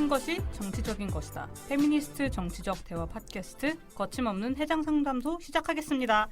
모든 것이 정치적인 것이다. 페미니스트 정치적 대화 팟캐스트 거침없는 해장 상담소 시작하겠습니다.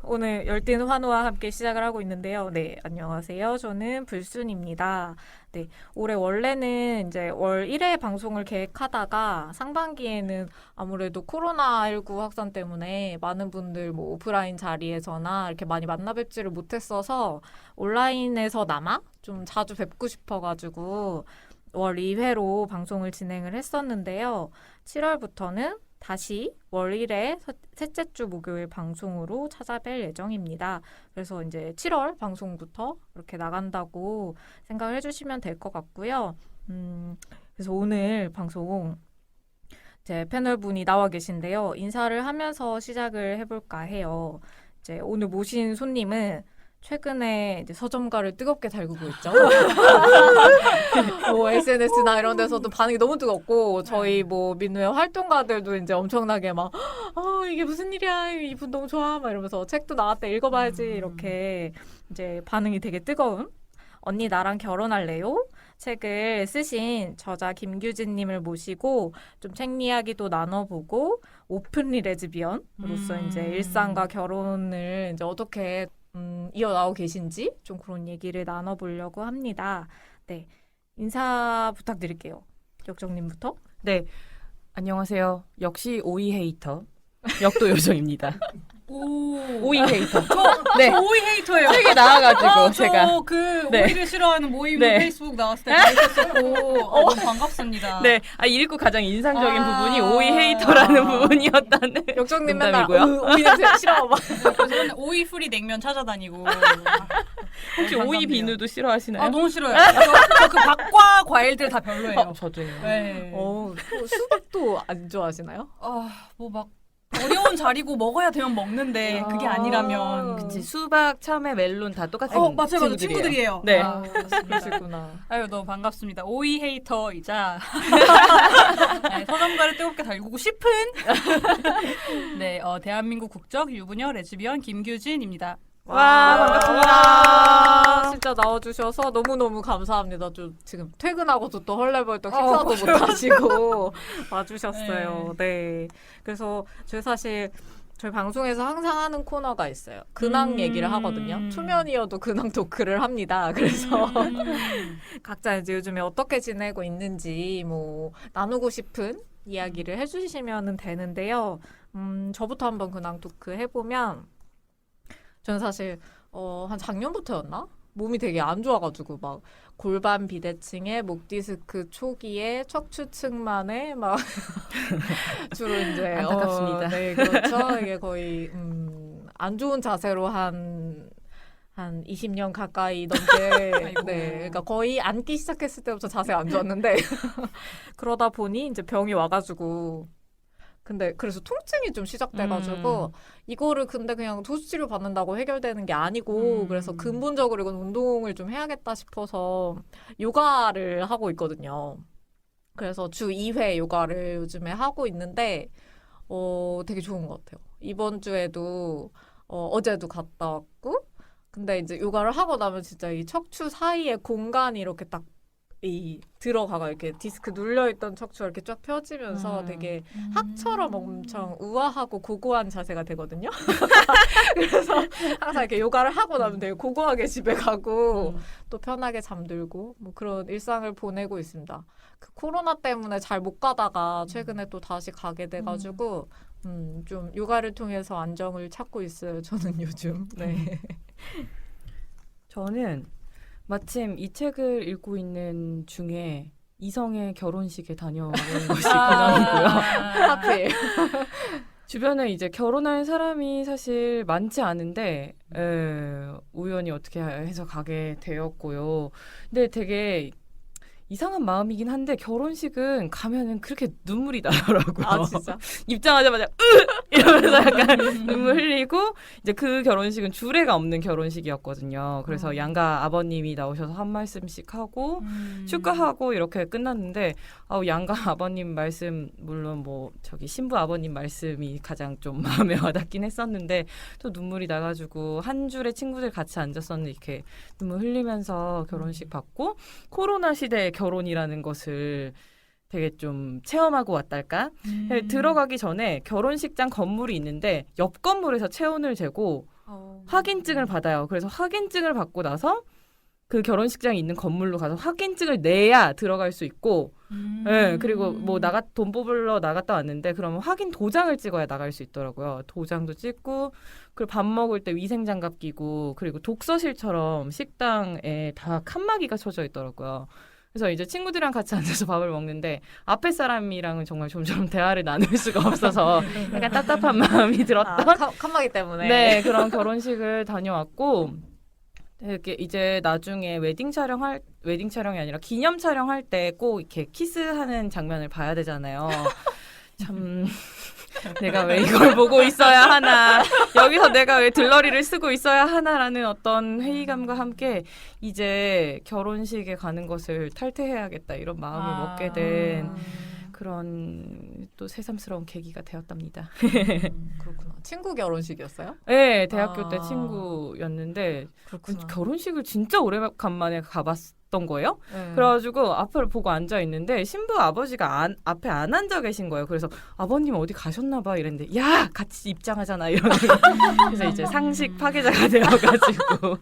오늘 열띤 환호와 함께 시작을 하고 있는데요. 네, 안녕하세요. 저는 불순입니다. 네, 올해 원래는 이제 월 1회 방송을 계획하다가 상반기에는 아무래도 코로나19 확산 때문에 많은 분들 뭐 오프라인 자리에서나 이렇게 많이 만나 뵙지를 못했어서 온라인에서나마 좀 자주 뵙고 싶어가지고 월 2회로 방송을 진행을 했었는데요. 7월부터는 다시 월 1회 셋째 주 목요일 방송으로 찾아뵐 예정입니다. 그래서 이제 7월 방송부터 이렇게 나간다고 생각을 해주시면 될 것 같고요. 그래서 오늘 방송 제 패널분이 나와 계신데요. 인사를 하면서 시작을 해볼까 해요. 이제 오늘 모신 손님은 최근에 이제 서점가를 뜨겁게 달구고 있죠. 뭐 SNS나 이런 데서도 반응이 너무 뜨겁고 저희 뭐 민우의 활동가들도 이제 엄청나게 막 이게 무슨 일이야 이분 너무 좋아 막 이러면서 책도 나왔대 읽어봐야지 이렇게 이제 반응이 되게 뜨거운 언니 나랑 결혼할래요? 책을 쓰신 저자 김규진님을 모시고 좀 책 이야기도 나눠보고 오픈리 레즈비언으로서 이제 일상과 결혼을 이제 어떻게 이어나오고 계신지 좀 그런 얘기를 나눠보려고 합니다. 네, 인사 부탁드릴게요. 역정님부터. 네, 안녕하세요. 역시 오이 헤이터 역도 요정입니다. 오이 헤이터. 네. 저 오이 헤이터예요. 책에 나와가지고 제가 그 네. 오이를 싫어하는 모임 네. 페이스북 나왔을 때 가르쳤었고 너무 반갑습니다. 네, 읽고 가장 인상적인 부분이 오이 아. 헤이터라는 부분이었다는. 역정님 맨날 농담이고요. 오이 냄새 싫어 막. 그래서 맨날 오이 프리 냉면 찾아다니고 혹시 오이 비누도 싫어하시나요? 너무 싫어요. 저 그 밥과 과일들 다 별로예요. 저도요. 네. 수박도 안 좋아하시나요? 뭐 막 어려운 자리고 먹어야 되면 먹는데 그게 아니라면 그치, 수박, 참외, 멜론 다 똑같은 맞아요. 친구들이에요. 네. 그러시구나. 아유 너무 반갑습니다. 오이 헤이터이자 네, 서점가를 뜨겁게 달구고 싶은 네 대한민국 국적 유부녀 레즈비언 김규진입니다. 와, 반갑습니다. 진짜 나와주셔서 너무너무 감사합니다. 좀 지금 퇴근하고도 또 헐레벌떡 식사도 못 하시고 와주셨어요. 네. 그래서 저희 사실 저희 방송에서 항상 하는 코너가 있어요. 근황 얘기를 하거든요. 초면이어도 근황 토크를 합니다. 그래서 각자 이제 요즘에 어떻게 지내고 있는지 뭐 나누고 싶은 이야기를 해주시면 되는데요. 저부터 한번 근황 토크 해보면 저는 사실 한 작년부터였나? 몸이 되게 안 좋아가지고 막 골반 비대칭에 목 디스크 초기에 척추측만에 막 주로 이제 안타깝습니다. 네, 그렇죠. 이게 거의 안 좋은 자세로 한 20년 가까이 넘게 네, 그러니까 거의 앉기 시작했을 때부터 자세가 안 좋았는데 그러다 보니 이제 병이 와가지고 근데 그래서 통증이 좀 시작돼가지고 이거를 근데 그냥 도수치료 받는다고 해결되는 게 아니고 그래서 근본적으로 이건 운동을 좀 해야겠다 싶어서 요가를 하고 있거든요. 그래서 주 2회 요가를 요즘에 하고 있는데 되게 좋은 것 같아요. 이번 주에도 어제도 갔다 왔고 근데 이제 요가를 하고 나면 진짜 이 척추 사이에 공간이 이렇게 딱 들어가가 이렇게 디스크 눌려있던 척추가 이렇게 쫙 펴지면서 되게 학처럼 엄청 우아하고 고고한 자세가 되거든요. 그래서 항상 이렇게 요가를 하고 나면 되게 고고하게 집에 가고 또 편하게 잠들고 뭐 그런 일상을 보내고 있습니다. 그 코로나 때문에 잘 못 가다가 최근에 또 다시 가게 돼가지고 좀 요가를 통해서 안정을 찾고 있어요. 저는 요즘. 네. 저는 마침 이 책을 읽고 있는 중에 이성의 결혼식에 다녀온 것이 근황이고요. 하필. 주변에 이제 결혼할 사람이 사실 많지 않은데 우연히 어떻게 해서 가게 되었고요. 근데 되게 이상한 마음이긴 한데 결혼식은 가면은 그렇게 눈물이 나더라고요. 아 진짜? 입장하자마자 이러면서 약간 눈물 흘리고 그리고 이제 그 결혼식은 주례가 없는 결혼식이었거든요. 그래서 양가 아버님이 나오셔서 한 말씀씩 하고 축하하고 이렇게 끝났는데 양가 아버님 말씀 물론 뭐 저기 신부 아버님 말씀이 가장 좀 마음에 와닿긴 했었는데 또 눈물이 나가지고 한 줄에 친구들 같이 앉았었는데 이렇게 눈물 흘리면서 결혼식 받고 코로나 시대의 결혼이라는 것을 되게 좀 체험하고 왔달까? 들어가기 전에 결혼식장 건물이 있는데 옆 건물에서 체온을 재고 확인증을 받아요. 그래서 확인증을 받고 나서 그 결혼식장이 있는 건물로 가서 확인증을 내야 들어갈 수 있고, 네, 그리고 뭐 돈 뽑으러 나갔다 왔는데 그러면 확인 도장을 찍어야 나갈 수 있더라고요. 도장도 찍고, 그리고 밥 먹을 때 위생장갑 끼고, 그리고 독서실처럼 식당에 다 칸막이가 쳐져 있더라고요. 그래서 이제 친구들이랑 같이 앉아서 밥을 먹는데 앞에 사람이랑은 정말 좀처럼 대화를 나눌 수가 없어서 약간 답답한 마음이 들었던 칸막이 때문에. 네, 그런 결혼식을 다녀왔고, 이렇게 이제 나중에 웨딩 촬영이 아니라 기념 촬영할 때 꼭 이렇게 키스하는 장면을 봐야 되잖아요. 참 내가 왜 이걸 보고 있어야 하나, 여기서 내가 왜 들러리를 쓰고 있어야 하나라는 어떤 회의감과 함께 이제 결혼식에 가는 것을 탈퇴해야겠다 이런 마음을 먹게 된 그런 또 새삼스러운 계기가 되었답니다. 그렇구나. 친구 결혼식이었어요? 네, 대학교 때 친구였는데 그렇구나. 결혼식을 진짜 오래간만에 가봤던 거예요. 네. 그래가지고 앞을 보고 앉아 있는데 신부 아버지가 앞에 안 앉아 계신 거예요. 그래서 아버님 어디 가셨나 봐 이랬는데 야 같이 입장하잖아 이러는 그래서 이제 상식 파괴자가 되어가지고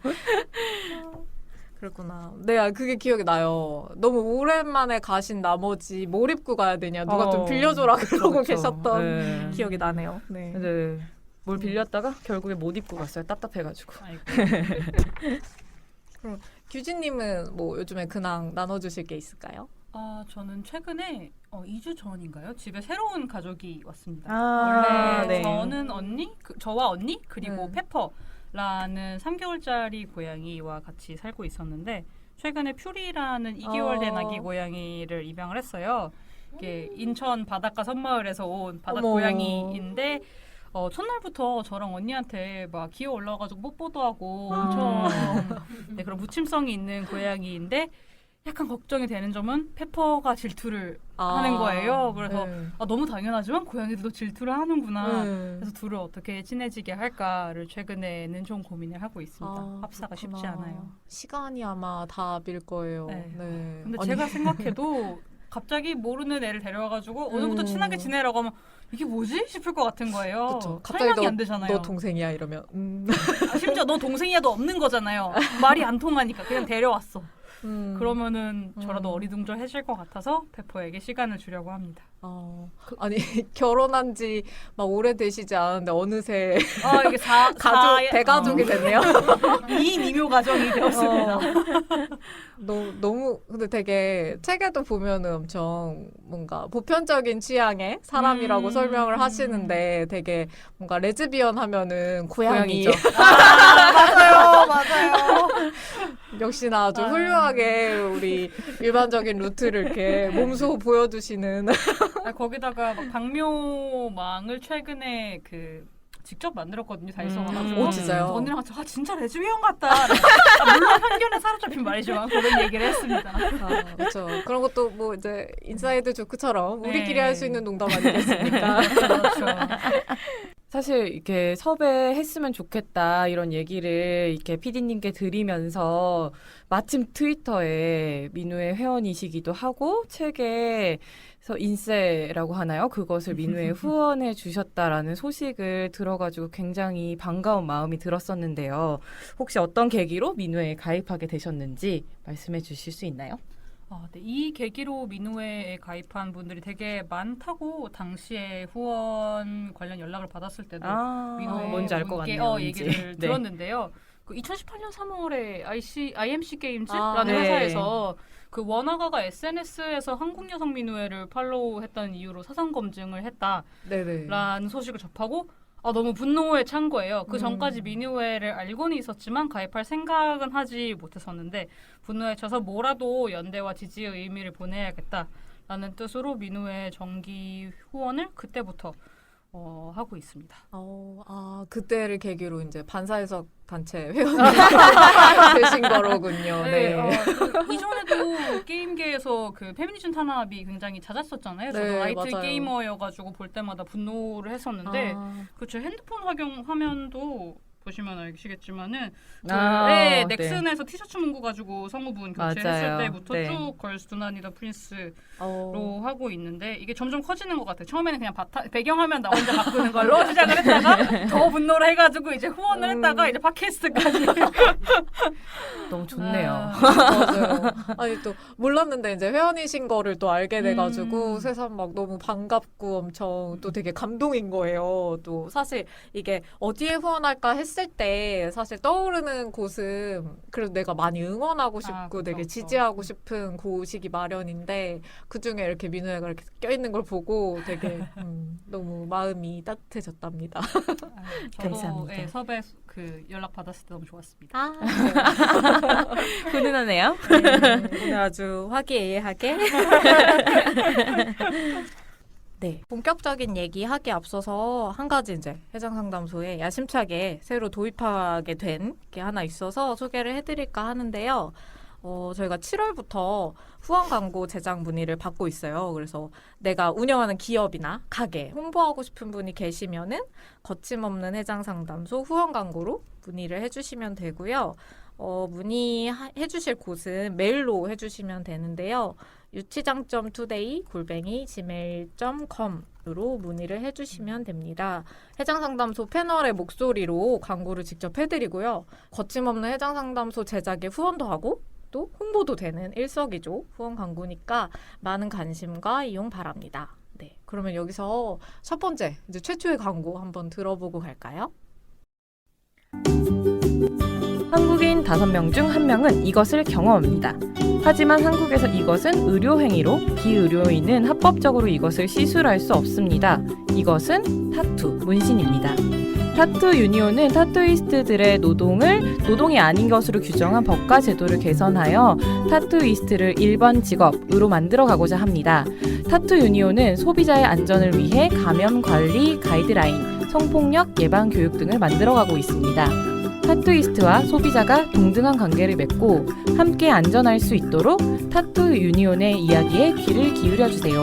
그렇구나. 네, 그게 기억이 나요. 너무 오랜만에 가신 나머지 뭘 입고 가야 되냐, 누가 좀 빌려줘라 그러고 그렇죠. 계셨던 네. 기억이 나네요. 네. 네. 뭘 빌렸다가 결국에 못 입고 갔어요. 답답해가지고. 그럼 규진님은 뭐 요즘에 근황 나눠주실 게 있을까요? 저는 최근에 2주 전인가요? 집에 새로운 가족이 왔습니다. 아, 원래 네. 저는 저와 언니 그리고 네. 페퍼라는 3개월짜리 고양이와 같이 살고 있었는데 최근에 퓨리라는 2개월 된 아기 고양이를 입양을 했어요. 이게 인천 바닷가 섬마을에서 온 바다 어머. 고양이인데 첫날부터 저랑 언니한테 막 기어 올라와가지고 뽀뽀도 하고 엄청 네, 그런 무침성이 있는 고양이인데 약간 걱정이 되는 점은 페퍼가 질투를 하는 거예요. 그래서 네. 너무 당연하지만 고양이들도 질투를 하는구나. 네. 그래서 둘을 어떻게 친해지게 할까를 최근에는 좀 고민을 하고 있습니다. 합사가 그렇구나. 쉽지 않아요. 시간이 아마 답일 거예요. 네. 네. 근데 아니, 제가 생각해도 갑자기 모르는 애를 데려와가지고 오늘부터 친하게 지내라고 하면 이게 뭐지 싶을 것 같은 거예요. 그쵸. 설명이 안 되잖아요. 너 동생이야 이러면. 심지어 너 동생이야도 없는 거잖아요. 말이 안 통하니까 그냥 데려왔어. 그러면은 저라도 어리둥절해질 것 같아서 페퍼에게 시간을 주려고 합니다. 아니 결혼한 지 막 오래되시지 않은데 어느새 이게 대가족이 됐네요. 2인 이묘 가정이 되었습니다. 너무 근데 되게 책에도 보면은 엄청 뭔가 보편적인 취향의 사람이라고 설명을 하시는데 되게 뭔가 레즈비언 하면은 고양이. 고양이죠. 맞아요. 역시나 아주 훌륭하게 우리 일반적인 루트를 이렇게 몸소 보여주시는. 거기다가 막 박묘망을 최근에 직접 만들었거든요. 다이소 가서. 오, 진짜요? 언니랑 같이 진짜 레즈비언 같다. 물론 편견에 사로잡힌 말이지만 그런 얘기를 했습니다. 그렇죠. 그런 것도 뭐 이제 인사이드 조크처럼 우리끼리 네. 할 수 있는 농담 아니겠습니까? 그렇죠. 사실 이렇게 섭외했으면 좋겠다 이런 얘기를 이렇게 PD님께 드리면서 마침 트위터에 민우의 회원이시기도 하고 책에서 인세라고 하나요? 그것을 민우에 후원해 주셨다라는 소식을 들어가지고 굉장히 반가운 마음이 들었었는데요. 혹시 어떤 계기로 민우에 가입하게 되셨는지 말씀해 주실 수 있나요? 네, 이 계기로 민우회에 가입한 분들이 되게 많다고 당시에 후원 관련 연락을 받았을 때도 민우회 뭔지 알 것 분께 같네요. 얘기를 네. 들었는데요. 2018년 3월에 IMC 게임즈라는 네. 회사에서 원화가가 SNS에서 한국 여성 민우회를 팔로우했다는 이유로 사상 검증을 했다라는 네네. 소식을 접하고 너무 분노에 찬 거예요. 그 전까지 민우회를 알고는 있었지만 가입할 생각은 하지 못했었는데 분노에 차서 뭐라도 연대와 지지의 의미를 보내야겠다라는 뜻으로 민우회 정기 후원을 그때부터 하고 있습니다. 그때를 계기로 이제 반사해석 단체 회원이 되신 거로군요. 네, 네. 이전에도 게임계에서 그 페미니즘 탄압이 굉장히 잦았었잖아요. 저도 네, 라이트 맞아요. 게이머여가지고 볼 때마다 분노를 했었는데 아, 그제 핸드폰 화면도 보시면 아시겠지만은 네. 넥슨에서 티셔츠 문구 가지고 성우분 교체했을 맞아요. 때부터 네. 쭉 걸스 두나니다 프린스로 어. 하고 있는데 이게 점점 커지는 것 같아요. 처음에는 그냥 배경화면 나 혼자 바꾸는 걸로 시작을 했다가 더 분노를 해가지고 이제 후원을 했다가 이제 팟캐스트까지. 너무 좋네요. 맞아요. 아니 또 몰랐는데 이제 회원이신 거를 또 알게 돼가지고 세상 막 너무 반갑고 엄청 또 되게 감동인 거예요. 또 사실 이게 어디에 후원할까 했을 때 사실 떠오르는 곳은 그래도 내가 많이 응원하고 싶고 그쵸, 되게 그쵸. 지지하고 싶은 곳이기 마련인데 그 중에 이렇게 민우애가 이렇게 껴있는 걸 보고 되게 너무 마음이 따뜻해졌답니다. 저도 감사합니다. 예, 섭외 그 연락 받았을 때 너무 좋았습니다. 아, 훈훈하네요. 오늘 아주 화기애애하게. 네, 본격적인 얘기하기 앞서서 한 가지 이제 해장상담소에 야심차게 새로 도입하게 된 게 하나 있어서 소개를 해드릴까 하는데요. 저희가 7월부터 후원 광고 제작 문의를 받고 있어요. 그래서 내가 운영하는 기업이나 가게 홍보하고 싶은 분이 계시면은 거침없는 해장상담소 후원 광고로 문의를 해주시면 되고요. 문의해 주실 곳은 메일로 해주시면 되는데요. 유치장점2day@gmail.com으로 문의를 해주시면 됩니다. 해장상담소 패널의 목소리로 광고를 직접 해드리고요. 거침없는 해장상담소 제작에 후원도 하고 또 홍보도 되는 일석이조 후원 광고니까 많은 관심과 이용 바랍니다. 네, 그러면 여기서 첫 번째 이제 최초의 광고 한번 들어보고 갈까요? 한국인 5명 중 1명은 이것을 경험합니다. 하지만 한국에서 이것은 의료행위로 비의료인은 합법적으로 이것을 시술할 수 없습니다. 이것은 타투, 문신입니다. 타투 유니온은 타투이스트들의 노동을 노동이 아닌 것으로 규정한 법과 제도를 개선하여 타투이스트를 일반 직업으로 만들어가고자 합니다. 타투 유니온은 소비자의 안전을 위해 감염 관리 가이드라인, 성폭력 예방 교육 등을 만들어가고 있습니다. 타투이스트와 소비자가 동등한 관계를 맺고 함께 안전할 수 있도록 타투 유니온의 이야기에 귀를 기울여주세요.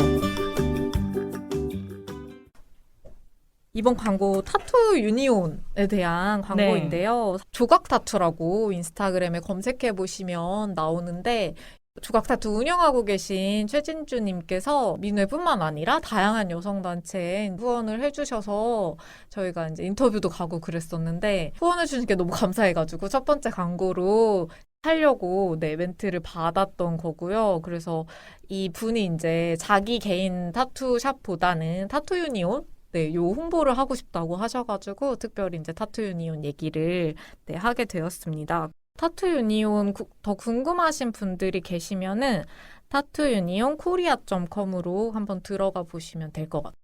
이번 광고 타투 유니온에 대한 광고인데요. 조각 타투라고 인스타그램에 검색해 보시면 나오는데 조각 타투 운영하고 계신 최진주님께서 민회뿐만 아니라 다양한 여성단체에 후원을 해주셔서 저희가 이제 인터뷰도 가고 그랬었는데 후원해 주신 게 너무 감사해가지고 첫 번째 광고로 하려고 멘트를 받았던 거고요. 그래서 이 분이 이제 자기 개인 타투샵보다는 타투 유니온 요 홍보를 하고 싶다고 하셔가지고 특별히 이제 타투 유니온 얘기를 하게 되었습니다. 타투 유니온 더 궁금하신 분들이 계시면은 타투 유니온 코리아.com으로 한번 들어가 보시면 될 것 같아요.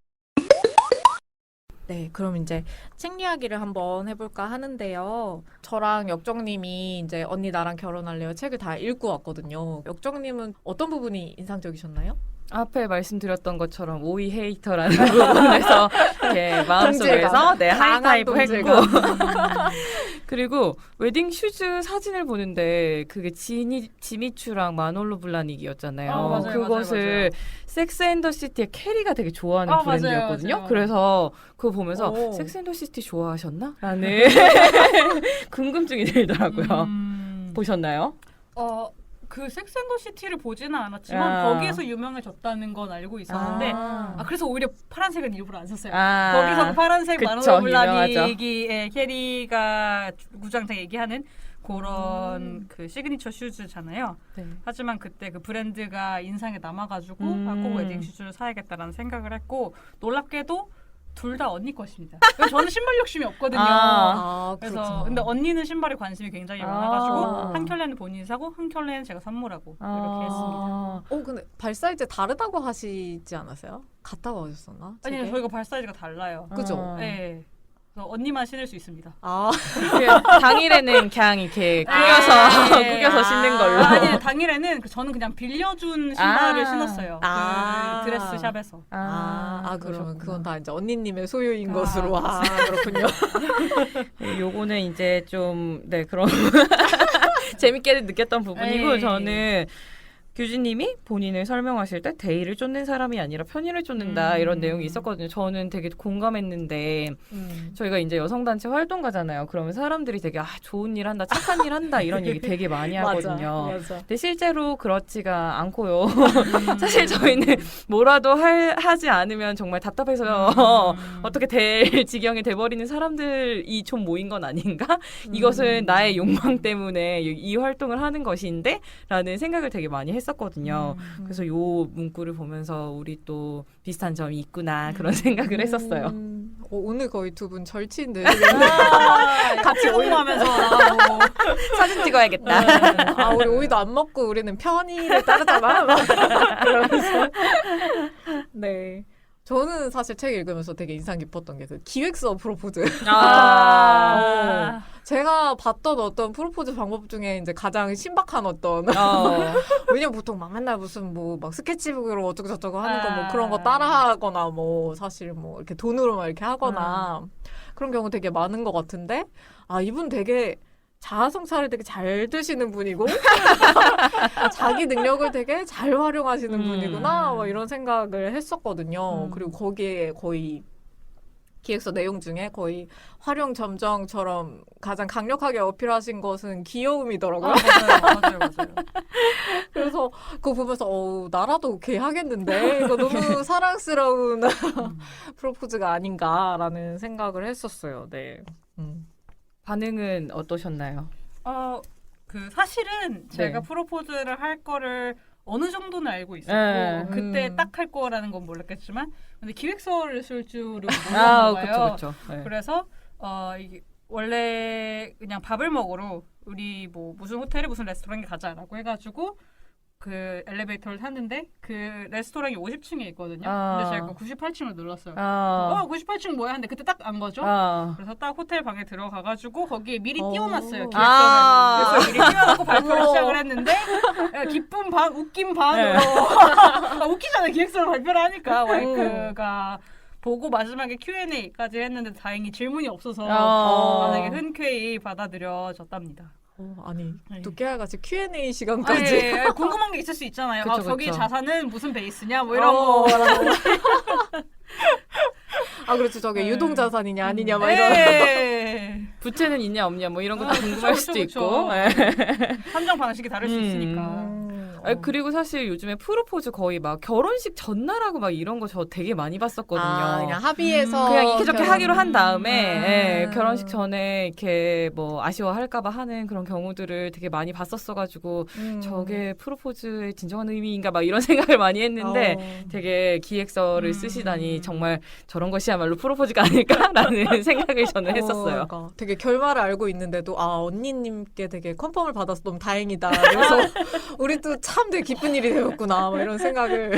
네, 그럼 이제 책 이야기를 한번 해볼까 하는데요. 저랑 역정님이 이제 언니 나랑 결혼할래요 책을 다 읽고 왔거든요. 역정님은 어떤 부분이 인상적이셨나요? 앞에 말씀드렸던 것처럼 오이 헤이터라는 부분에서 이렇게 마음속에서 하이파이브 했고 그리고 웨딩 슈즈 사진을 보는데 그게 지미추랑 마놀로 블라닉이었잖아요. 맞아요, 그것을 맞아요. 섹스 앤 더 시티의 캐리가 되게 좋아하는 맞아요, 브랜드였거든요. 맞아요. 그래서 그거 보면서 오. 섹스 앤 더 시티 좋아하셨나? 라는 궁금증이 들더라고요. 보셨나요? 그 섹스앤더시티를 보지는 않았지만 거기에서 유명해졌다는 건 알고 있었는데 그래서 오히려 파란색은 일부러 안 샀어요. 거기서 파란색 그쵸, 마놀로 블라닉이 유명하죠. 캐리가 구장장 얘기하는 그런 그 시그니처 슈즈잖아요. 네. 하지만 그때 그 브랜드가 인상에 남아가지고 꼭 웨딩 슈즈를 사야겠다라는 생각을 했고 놀랍게도 둘 다 언니 것입니다. 저는 신발 욕심이 없거든요. 그래서 그렇구나. 근데 언니는 신발에 관심이 굉장히 많아가지고 아. 한 켤레는 본인이 사고 한 켤레는 제가 선물하고 이렇게 했습니다. 근데 발 사이즈 다르다고 하시지 않았어요? 같다고 하셨었나? 아니요, 책에? 저희가 발 사이즈가 달라요. 그죠? 네. 언니만 신을 수 있습니다. 아, 당일에는 그냥 이렇게 구겨서 네. 구겨서 신는 걸로. 아니 당일에는 저는 그냥 빌려준 신발을 신었어요. 아. 그 드레스 샵에서. 그러면 그러셨구나. 그건 다 이제 언니님의 소유인 아, 것으로. 그렇군요. 요거는 이제 좀 네 그런 재밌게 느꼈던 부분이고 에이. 저는 규진님이 본인을 설명하실 때 대의를 쫓는 사람이 아니라 편의를 쫓는다 이런 내용이 있었거든요. 저는 되게 공감했는데 저희가 이제 여성단체 활동 가잖아요. 그러면 사람들이 되게 좋은 일 한다, 착한 일 한다 이런 얘기 되게 많이 하거든요. 맞아. 근데 실제로 그렇지가 않고요. 사실 저희는 뭐라도 하지 않으면 정말 답답해서 어떻게 될 지경이 돼버리는 사람들이 좀 모인 건 아닌가? 이것은 나의 욕망 때문에 이 활동을 하는 것인데? 라는 생각을 되게 많이 했었거든요. 그래서 요 문구를 보면서 우리 또 비슷한 점이 있구나 그런 생각을 했었어요. 오늘 거의 두 분 절친 듯. 같이 오임하면서 사진 찍어야겠다. 우리 오이도 안 먹고 우리는 편의를 따르잖아. 막 그러면서. 네. 저는 사실 책 읽으면서 되게 인상 깊었던 게 그 기획서 프로포즈. 제가 봤던 어떤 프로포즈 방법 중에 이제 가장 신박한 어떤. 왜냐면 보통 막 맨날 무슨 뭐 막 스케치북으로 어쩌고 저쩌고 하는 거 뭐 그런 거 따라하거나 뭐 사실 뭐 이렇게 돈으로 막 이렇게 하거나 그런 경우 되게 많은 것 같은데 이분 되게 자아성찰을 되게 잘 드시는 분이고 자기 능력을 되게 잘 활용하시는 분이구나 뭐 이런 생각을 했었거든요. 그리고 거기에 거의 기획서 내용 중에 거의 활용 점정처럼 가장 강력하게 어필하신 것은 귀여움이더라고요. 맞아요. 그래서 그거 보면서 나라도 오케이 하겠는데 이거 너무 사랑스러운 프로포즈가 아닌가라는 생각을 했었어요. 네. 반응은 어떠셨나요? 그 사실은 제가 네. 프로포즈를 할 거를 어느 정도는 알고 있었고 네. 그때 딱 할 거라는 건 몰랐겠지만 근데 기획서를 쓸 줄은 몰랐나 봐요. 그렇죠. 네. 그래서 이게 원래 그냥 밥을 먹으러 우리 뭐 무슨 호텔에 무슨 레스토랑에 가자라고 해가지고 그 엘리베이터를 탔는데 그 레스토랑이 50층에 있거든요. 근데 제가 98층을 눌렀어요. 98층 뭐야? 근데 그때 딱 안 거죠. 그래서 딱 호텔 방에 들어가가지고 거기에 미리 띄워놨어요. 기획서를. 그래서 미리 띄워놓고 발표를 시작을 했는데 기쁨 반, 웃김 반으로 웃기잖아요. 기획서를 발표를 하니까 와이프가 보고 마지막에 Q&A까지 했는데 다행히 질문이 없어서 되게 흔쾌히 받아들여졌답니다. 아니 네. 또 깨알같이 Q&A 시간까지. 궁금한 게 있을 수 있잖아요. 그쵸, 저기 그쵸. 자산은 무슨 베이스냐 뭐 이런 거. 그렇죠. 저게 네. 유동자산이냐 아니냐 막 이런. 네. 부채는 있냐 없냐 뭐 이런 것도 궁금할 그쵸, 수도 그쵸. 있고. 네. 판정 방식이 다를 수 있으니까. 그리고 사실 요즘에 프로포즈 거의 막 결혼식 전날하고 막 이런 거 저 되게 많이 봤었거든요. 그냥 합의해서 그냥 이렇게 저렇게 하기로 한 다음에 음. 결혼식 전에 이렇게 뭐 아쉬워할까봐 하는 그런 경우들을 되게 많이 봤었어가지고 저게 프로포즈의 진정한 의미인가 막 이런 생각을 많이 했는데 되게 기획서를 쓰시다니 정말 저런 것이야말로 프로포즈가 아닐까라는 생각을 저는 했었어요. 그러니까 되게 결말을 알고 있는데도 언니님께 되게 컨펌을 받아서 너무 다행이다. 그래서 우리도 참 되게 기쁜 일이 되었구나. 뭐 이런 생각을.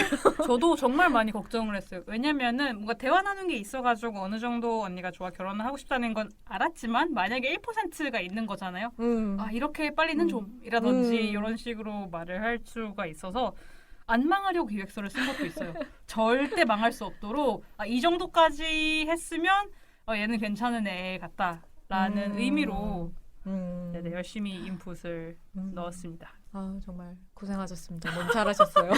저도 정말 많이 걱정을 했어요. 왜냐면은 뭔가 대화 나눈 게 있어가지고 어느 정도 언니가 저와 결혼을 하고 싶다는 건 알았지만 만약에 1%가 있는 거잖아요. 이렇게 빨리는 좀 이라든지 이런 식으로 말을 할 수가 있어서 안 망하려고 기획서를 쓴 것도 있어요. 절대 망할 수 없도록 이 정도까지 했으면 얘는 괜찮은 애 같다라는 의미로 네네, 열심히 인풋을 넣었습니다. 정말 고생하셨습니다. 너무 잘하셨어요.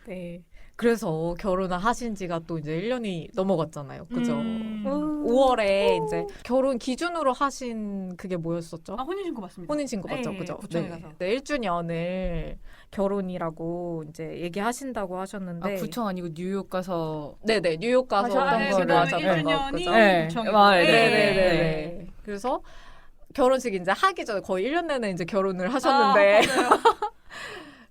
네. 그래서 결혼을 하신 지가 또 이제 1년이 넘어갔잖아요. 그죠? 5월에 이제 결혼 기준으로 하신 그게 뭐였었죠? 혼인신고 맞습니다. 혼인신고 맞죠? 예, 그죠? 구청에 가서. 네, 1주년을 결혼이라고 이제 얘기하신다고 하셨는데. 구청 아니고 뉴욕 가서 네네, 뉴욕 가서 하셨던 거를 거를 하셨던 거. 1주년이 그죠? 네. 구청이고. 네네네. 그래서 결혼식 이제 하기 전에 거의 1년 내내 이제 결혼을 하셨는데.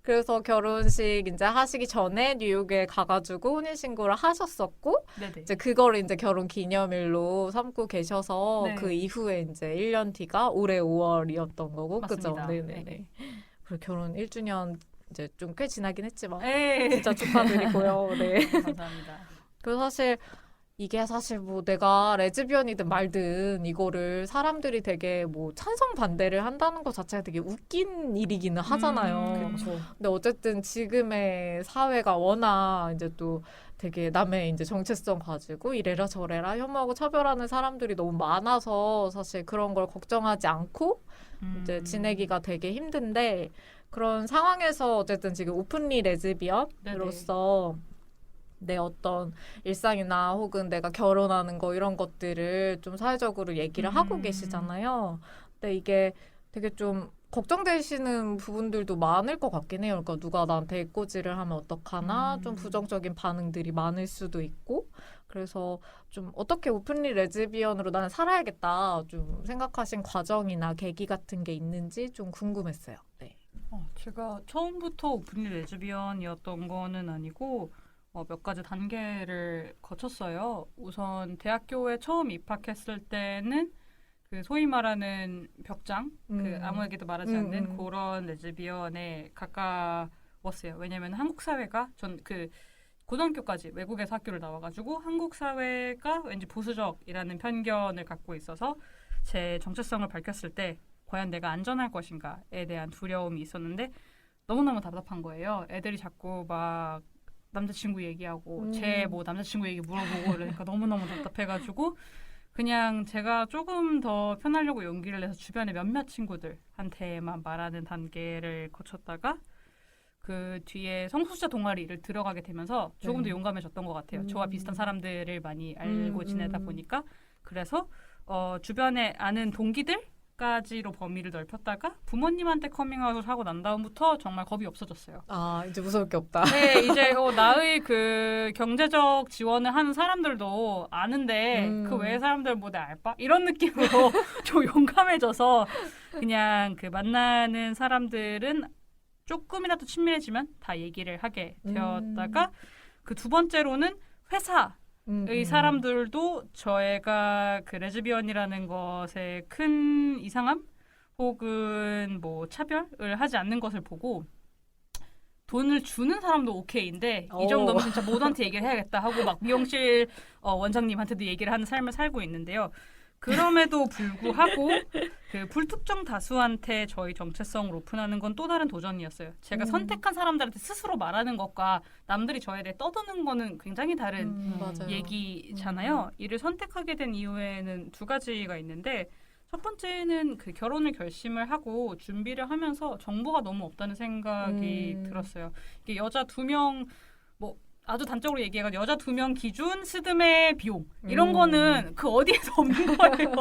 그래서 결혼식 이제 하시기 전에 뉴욕에 가가지고 혼인신고를 하셨었고, 네네. 이제 그거를 이제 결혼 기념일로 삼고 계셔서 네. 그 이후에 이제 1년 뒤가 올해 5월이었던 거고, 그죠? 맞습니다. 네네네. 네. 그리고 결혼 1주년 이제 좀 꽤 지나긴 했지만, 네. 진짜 축하드리고요. 네. 감사합니다. 그래서 사실 이게 사실 뭐 내가 레즈비언이든 말든 이거를 사람들이 되게 뭐 찬성 반대를 한다는 것 자체가 되게 웃긴 일이기는 하잖아요. 그렇죠. 근데 어쨌든 지금의 사회가 워낙 이제 또 되게 남의 이제 정체성 가지고 이래라 저래라 혐오하고 차별하는 사람들이 너무 많아서 사실 그런 걸 걱정하지 않고 이제 지내기가 되게 힘든데 그런 상황에서 어쨌든 지금 오픈리 레즈비언으로서 내 어떤 일상이나 혹은 내가 결혼하는 거 이런 것들을 좀 사회적으로 얘기를 하고 계시잖아요. 근데 이게 되게 좀 걱정되시는 부분들도 많을 것 같긴 해요. 그러니까 누가 나한테 애꼬지를 하면 어떡하나 좀 부정적인 반응들이 많을 수도 있고 그래서 좀 어떻게 오픈리 레즈비언으로 나는 살아야겠다 좀 생각하신 과정이나 계기 같은 게 있는지 좀 궁금했어요. 네. 제가 처음부터 오픈리 레즈비언이었던 거는 아니고 몇 가지 단계를 거쳤어요. 우선 대학교에 처음 입학했을 때는 그 소위 말하는 벽장, 그 아무에게도 말하지 않는 그런 레즈비언에 가까웠어요. 왜냐면 한국 사회가 전 그 고등학교까지 외국에서 학교를 나와가지고 한국 사회가 왠지 보수적이라는 편견을 갖고 있어서 제 정체성을 밝혔을 때 과연 내가 안전할 것인가에 대한 두려움이 있었는데 너무너무 답답한 거예요. 애들이 자꾸 막 남자친구 얘기하고 제 뭐 남자친구 얘기 물어보고 그러니까 너무너무 답답해가지고 그냥 제가 조금 더 편하려고 용기를 내서 주변에 몇몇 친구들한테만 말하는 단계를 거쳤다가 그 뒤에 성소수자 동아리를 들어가게 되면서 조금 더 용감해졌던 것 같아요. 저와 비슷한 사람들을 많이 알고 지내다 보니까 그래서 주변에 아는 동기들까지로 범위를 넓혔다가 부모님한테 커밍아웃을 하고 난 다음부터 정말 겁이 없어졌어요. 아 이제 무서울 게 없다. 네, 이제 나의 그 경제적 지원을 하는 사람들도 아는데 그 외의 사람들 뭐 내가 알바? 이런 느낌으로 좀 용감해져서 그냥 그 만나는 사람들은 조금이라도 친밀해지면 다 얘기를 하게 되었다가 그 두 번째로는 회사의 사람들도 저희가 그 레즈비언이라는 것에 큰 이상함 혹은 뭐 차별을 하지 않는 것을 보고 돈을 주는 사람도 오케이인데 이 정도면 진짜 모두한테 얘기를 해야겠다 하고 막 미용실 원장님한테도 얘기를 하는 삶을 살고 있는데요. 그럼에도 불구하고 그 불특정 다수한테 저희 정체성을 오픈하는 건 또 다른 도전이었어요. 제가 선택한 사람들한테 스스로 말하는 것과 남들이 저에 대해 떠드는 거는 굉장히 다른 맞아요. 얘기잖아요. 이를 선택하게 된 이유에는 두 가지가 있는데 첫 번째는 그 결혼을 결심을 하고 준비를 하면서 정보가 너무 없다는 생각이 들었어요. 이게 여자 2명 뭐 아주 단적으로 얘기해가지고 여자 2명 기준 스드메 비용 이런 거는 그 어디에도 없는 거예요.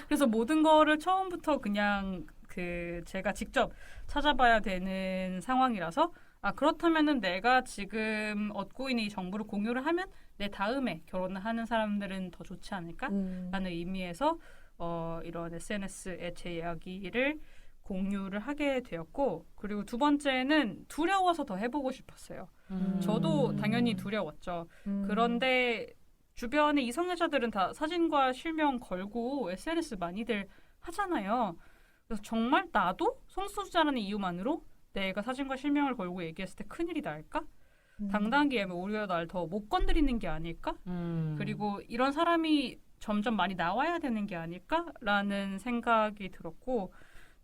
그래서 모든 거를 처음부터 그냥 그 제가 직접 찾아봐야 되는 상황이라서 그렇다면은 내가 지금 얻고 있는 이 정보를 공유를 하면 내 다음에 결혼을 하는 사람들은 더 좋지 않을까라는 의미에서 이런 SNS에 제 이야기를 공유를 하게 되었고 그리고 두 번째는 두려워서 더 해보고 싶었어요. 저도 당연히 두려웠죠. 그런데 주변의 이성애자들은 다 사진과 실명 걸고 SNS 많이들 하잖아요. 그래서 정말 나도 성소수자라는 이유만으로 내가 사진과 실명을 걸고 얘기했을 때 큰일이 날까? 당당하게 오히려 날 더 못 건드리는 게 아닐까? 그리고 이런 사람이 점점 많이 나와야 되는 게 아닐까라는 생각이 들었고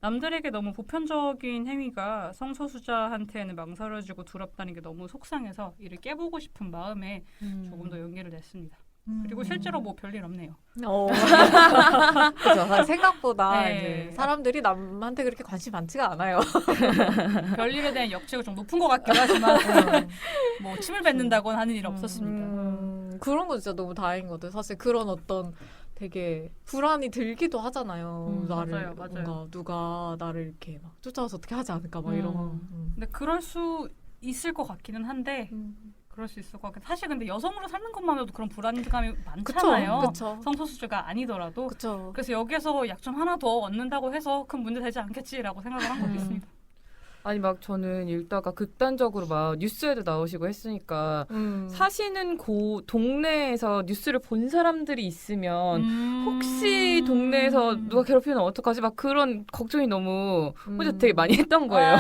남들에게 너무 보편적인 행위가 성소수자한테는 망설여지고 두렵다는 게 너무 속상해서 이를 깨보고 싶은 마음에 조금 더 용기를 냈습니다. 그리고 실제로 뭐 별일 없네요. 그렇죠. 생각보다 네. 이제 사람들이 남한테 그렇게 관심이 많지가 않아요. 별일에 대한 역치가 좀 높은 것 같긴 하지만 뭐 침을 뱉는다거나 하는 일 없었습니다. 그런 거 진짜 너무 다행인 것 같아요. 사실 그런 어떤 되게 불안이 들기도 하잖아요. 나를 맞아요. 뭔가 누가 나를 이렇게 막 쫓아와서 어떻게 하지 않을까 막 이런. 근데 그럴 수 있을 것 같기는 한데 그럴 수 있을 것 같긴. 사실 근데 여성으로 사는 것만으로도 그런 불안감이 많잖아요. 그쵸. 성소수자가 아니더라도. 그쵸. 그래서 여기에서 약점 하나 더 얻는다고 해서 큰 문제 되지 않겠지라고 생각을 한 것도 있습니다. 아니 막 저는 읽다가 극단적으로 막 뉴스에도 나오시고 했으니까 사시는 동네에서 뉴스를 본 사람들이 있으면 혹시 동네에서 누가 괴롭히면 어떡하지? 막 그런 걱정이 너무 혼자 되게 많이 했던 거예요.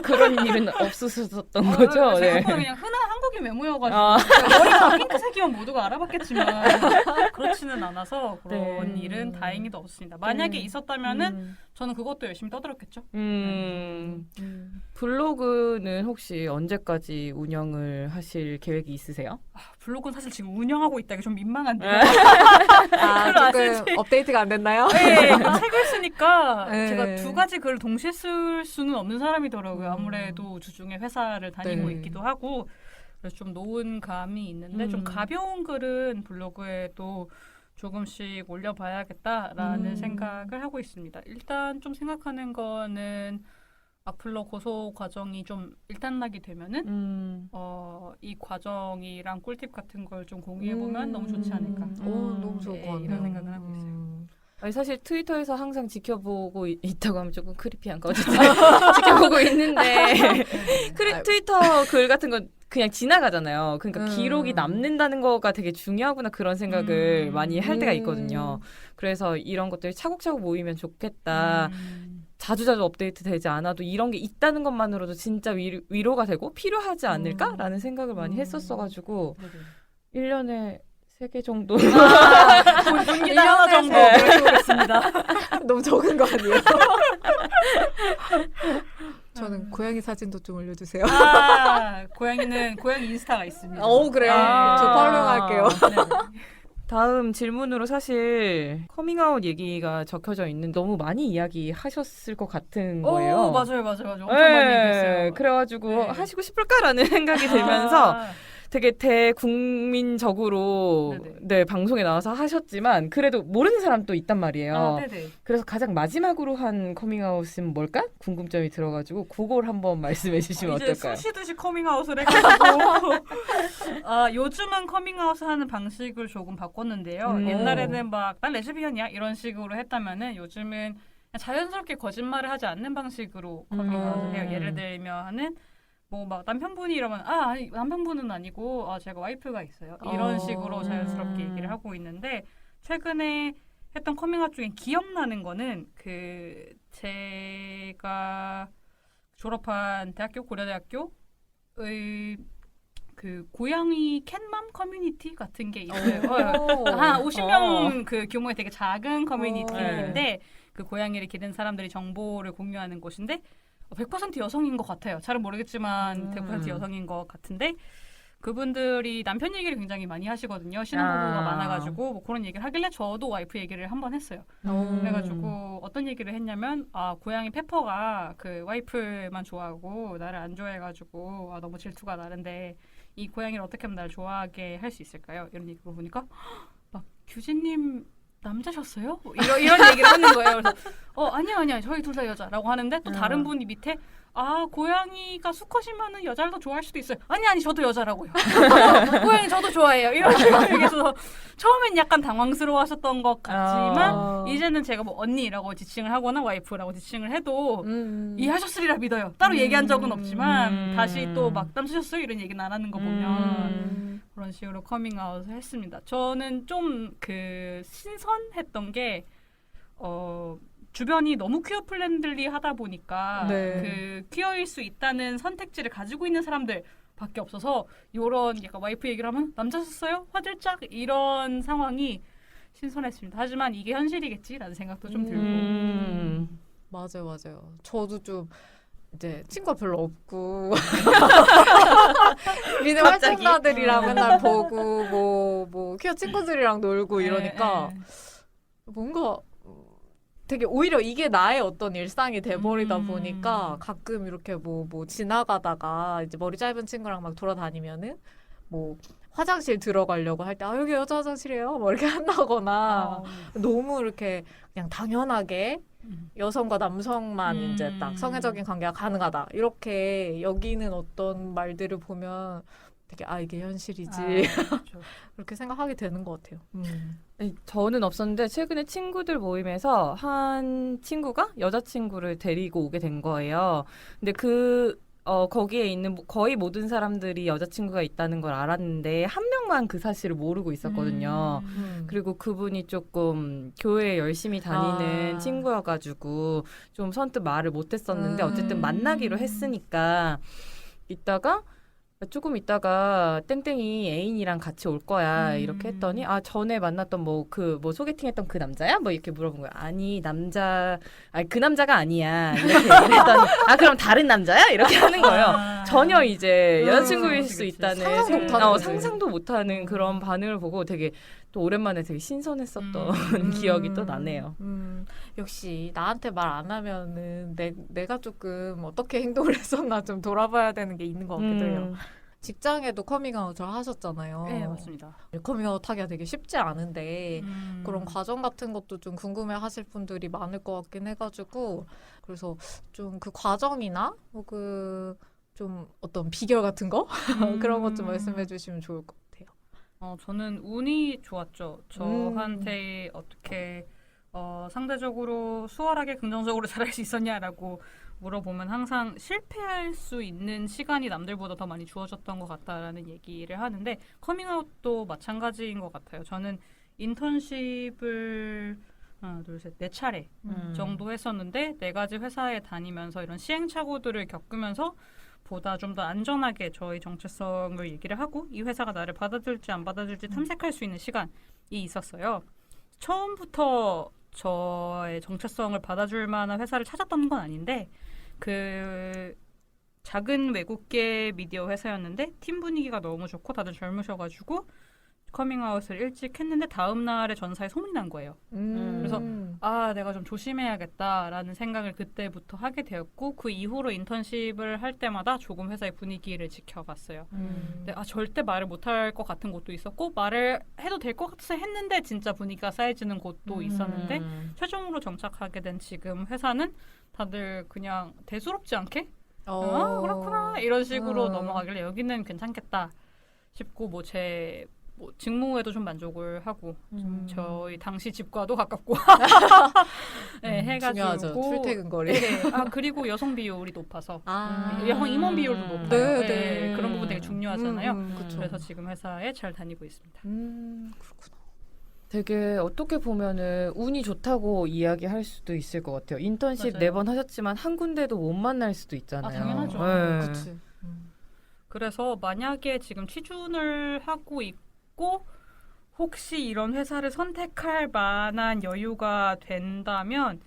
그런 일은 없었었던 거죠. 네. 생각보다 그냥 흔한 한국인 외모여가지고 머리가 핑크색이면 모두가 알아봤겠지만 그렇지는 않아서 그런 네. 일은 다행히도 없습니다. 만약에 있었다면은 저는 그것도 열심히 떠들었겠죠. 블로그는 혹시 언제까지 운영을 하실 계획이 있으세요? 블로그는 사실 지금 운영하고 있다가 좀 민망한데요. 아, 조금 업데이트가 안 됐나요? 네, 그 책을 쓰니까 네. 제가 두 가지 글을 동시에 쓸 수는 없는 사람이더라고요. 아무래도 주중에 회사를 다니고 네. 있기도 하고 그래서 좀 놓은 감이 있는데 좀 가벼운 글은 블로그에도 조금씩 올려봐야겠다라는 생각을 하고 있습니다. 일단 좀 생각하는 거는 악플러 고소 과정이 좀 일단락이 되면은 이 과정이랑 꿀팁 같은 걸 좀 공유해보면 너무 좋지 않을까. 너무 좋을 것 같네요. 이런 생각을 하고 있어요. 아니 사실 트위터에서 항상 지켜보고 있다고 하면 조금 크리피한 거 어쨌든 지켜보고 있는데 트위터 글 같은 건 그냥 지나가잖아요. 그러니까 기록이 남는다는 거가 되게 중요하구나 그런 생각을 많이 할 때가 있거든요. 그래서 이런 것들이 차곡차곡 모이면 좋겠다. 자주자주 업데이트 되지 않아도 이런 게 있다는 것만으로도 진짜 위로가 되고 필요하지 않을까라는 생각을 많이 했었어가지고 1년에 3개 정도 분기당 하나 정도 노력해보겠습니다. 너무 적은 거 아니에요? 저는 고양이 사진도 좀 올려주세요. 고양이는 고양이 인스타가 있습니다. 그래요? 저 팔로우할게요. 다음 질문으로 사실 커밍아웃 얘기가 적혀져 있는 너무 많이 이야기하셨을 것 같은 거예요. 맞아요. 엄청 많이 얘기했어요. 그래가지고 하시고 싶을까라는 생각이 들면서 되게 대국민적으로 네, 방송에 나와서 하셨지만 그래도 모르는 사람도 있단 말이에요. 그래서 가장 마지막으로 한 커밍아웃은 뭘까? 궁금점이 들어가지고 그걸 한번 말씀해 주시면 이제 어떨까요? 숨쉬듯이 커밍아웃을 해가지고 요즘은 커밍아웃을 하는 방식을 조금 바꿨는데요. 옛날에는 막 난 레즈비언이야 이런 식으로 했다면은 요즘은 그냥 자연스럽게 거짓말을 하지 않는 방식으로 커밍아웃을 해요. 예를 들면은 뭐 막 남편분이 이러면 아니 남편분은 아니고 제가 와이프가 있어요. 이런 식으로 자연스럽게 얘기를 하고 있는데 최근에 했던 커밍아웃 중에 기억나는 거는 제가 졸업한 대학교 고려대학교의 그 고양이 캣맘 커뮤니티 같은 게 있어요. 한 50명 그 규모의 되게 작은 커뮤니티인데 그 고양이를 기른 사람들이 정보를 공유하는 곳인데 100% 여성인 것 같아요. 잘은 모르겠지만 100% 여성인 것 같은데 그분들이 남편 얘기를 굉장히 많이 하시거든요. 신혼부부가 많아가지고 뭐 그런 얘기를 하길래 저도 와이프 얘기를 한번 했어요. 그래가지고 어떤 얘기를 했냐면 고양이 페퍼가 그 와이프만 좋아하고 나를 안 좋아해가지고 너무 질투가 나는데 이 고양이를 어떻게 하면 나를 좋아하게 할 수 있을까요? 이런 얘기를 보니까 막 규진님 남자셨어요? 이런 얘기를 하는 거예요. 그래서 아니야 저희 둘 다 여자라고 하는데 또 다른 분이 밑에 고양이가 수컷이면은 여자를 더 좋아할 수도 있어요. 아니 저도 여자라고요. 고양이 저도 좋아해요. 이런 식으로 얘기해서 처음엔 약간 당황스러워하셨던 것 같지만 이제는 제가 뭐 언니라고 지칭을 하거나 와이프라고 지칭을 해도 이해하셨으리라 믿어요. 따로 얘기한 적은 없지만 다시 또 막 남자셨어요? 이런 얘기는 안 하는 거 보면 그런 식으로 커밍아웃을 했습니다. 저는 좀 신선했던 게 주변이 너무 퀴어 플랜들리 하다 보니까 퀴어일 수 있다는 선택지를 가지고 있는 사람들밖에 없어서 이런 약간 와이프 얘기를 하면 남자셨어요? 화들짝 이런 상황이 신선했습니다. 하지만 이게 현실이겠지라는 생각도 좀 들고 맞아요. 저도 좀 이제 친구가 별로 없고 미네 활동가들이랑 맨날 보고 뭐 퀴어 친구들이랑 놀고 이러니까 뭔가 되게 오히려 이게 나의 어떤 일상이 돼버리다 보니까 가끔 이렇게 뭐 지나가다가 이제 머리 짧은 친구랑 막 돌아다니면은 뭐 화장실 들어가려고 할 때 여기 여자 화장실이에요 뭐 이렇게 한다거나 너무 이렇게 그냥 당연하게 여성과 남성만 이제 딱 성애적인 관계가 가능하다 이렇게 여기는 어떤 말들을 보면 되게 이게 현실이지 그렇죠. 그렇게 생각하게 되는 것 같아요. 네, 저는 없었는데 최근에 친구들 모임에서 한 친구가 여자친구를 데리고 오게 된 거예요. 근데 거기에 있는 거의 모든 사람들이 여자친구가 있다는 걸 알았는데 한 명만 그 사실을 모르고 있었거든요. 그리고 그분이 조금 교회에 열심히 다니는 친구여가지고 좀 선뜻 말을 못했었는데 어쨌든 만나기로 했으니까 조금 있다가 땡땡이 애인이랑 같이 올 거야 이렇게 했더니 전에 만났던 뭐 소개팅했던 그 남자야? 뭐 이렇게 물어본 거야. 아니 그 남자가 아니야 이렇게 얘기를 했더니 그럼 다른 남자야? 이렇게 하는 거예요. 전혀 이제 여자친구일 그치, 수 그치. 있다는 상상도 못하는 거지. 상상도 못하는 그런 반응을 보고 되게 또 오랜만에 되게 신선했었던 기억이 또 나네요. 역시 나한테 말 안 하면은 내가 조금 어떻게 행동을 했었나 좀 돌아봐야 되는 게 있는 것 같기도 해요. 직장에도 커밍아웃을 하셨잖아요. 네, 맞습니다. 커밍아웃 하기가 되게 쉽지 않은데 그런 음. 과정 같은 것도 좀 궁금해 하실 분들이 많을 것 같긴 해가지고 그래서 좀 그 과정이나 좀 어떤 비결 같은 거 그런 것 좀 말씀해 주시면 좋을 것 같아요. 저는 운이 좋았죠. 저한테 어떻게 상대적으로 수월하게 긍정적으로 잘할 수 있었냐라고 물어보면 항상 실패할 수 있는 시간이 남들보다 더 많이 주어졌던 것 같다라는 얘기를 하는데 커밍아웃도 마찬가지인 것 같아요. 저는 인턴십을 하나, 둘, 셋, 네 차례 정도 했었는데 4가지 회사에 다니면서 이런 시행착오들을 겪으면서 보다 좀 더 안전하게 저의 정체성을 얘기를 하고 이 회사가 나를 받아들일지 안 받아들일지 탐색할 수 있는 시간이 있었어요. 처음부터 저의 정체성을 받아줄 만한 회사를 찾았던 건 아닌데 그 작은 외국계 미디어 회사였는데 팀 분위기가 너무 좋고 다들 젊으셔가지고 커밍아웃을 일찍 했는데 다음 날에 전사에 소문이 난 거예요. 그래서 내가 좀 조심해야겠다라는 생각을 그때부터 하게 되었고 그 이후로 인턴십을 할 때마다 조금 회사의 분위기를 지켜갔어요. 근데 절대 말을 못할 것 같은 곳도 있었고 말을 해도 될 것 같아서 했는데 진짜 분위기가 쌓여지는 곳도 있었는데 최종으로 정착하게 된 지금 회사는 다들 그냥 대수롭지 않게 그렇구나 이런 식으로 넘어가길래 여기는 괜찮겠다 싶고 제 직무에도 좀 만족을 하고 저희 당시 집과도 가깝고 네, 해가지고 중요하죠. 출퇴근 거리. 네, 그리고 여성 비율이 높아서 여성 임원 비율도 높아요. 네. 그런 부분 되게 중요하잖아요. 그쵸. 그래서 지금 회사에 잘 다니고 있습니다. 그렇구나. 되게 어떻게 보면은 운이 좋다고 이야기할 수도 있을 것 같아요. 인턴십 맞아요. 4번 하셨지만 한 군데도 못 만날 수도 있잖아요. 당연하죠. 네. 그치. 그래서 만약에 지금 취준을 하고 있고 혹시 이런 회사를 선택할 만한 여유가 된다면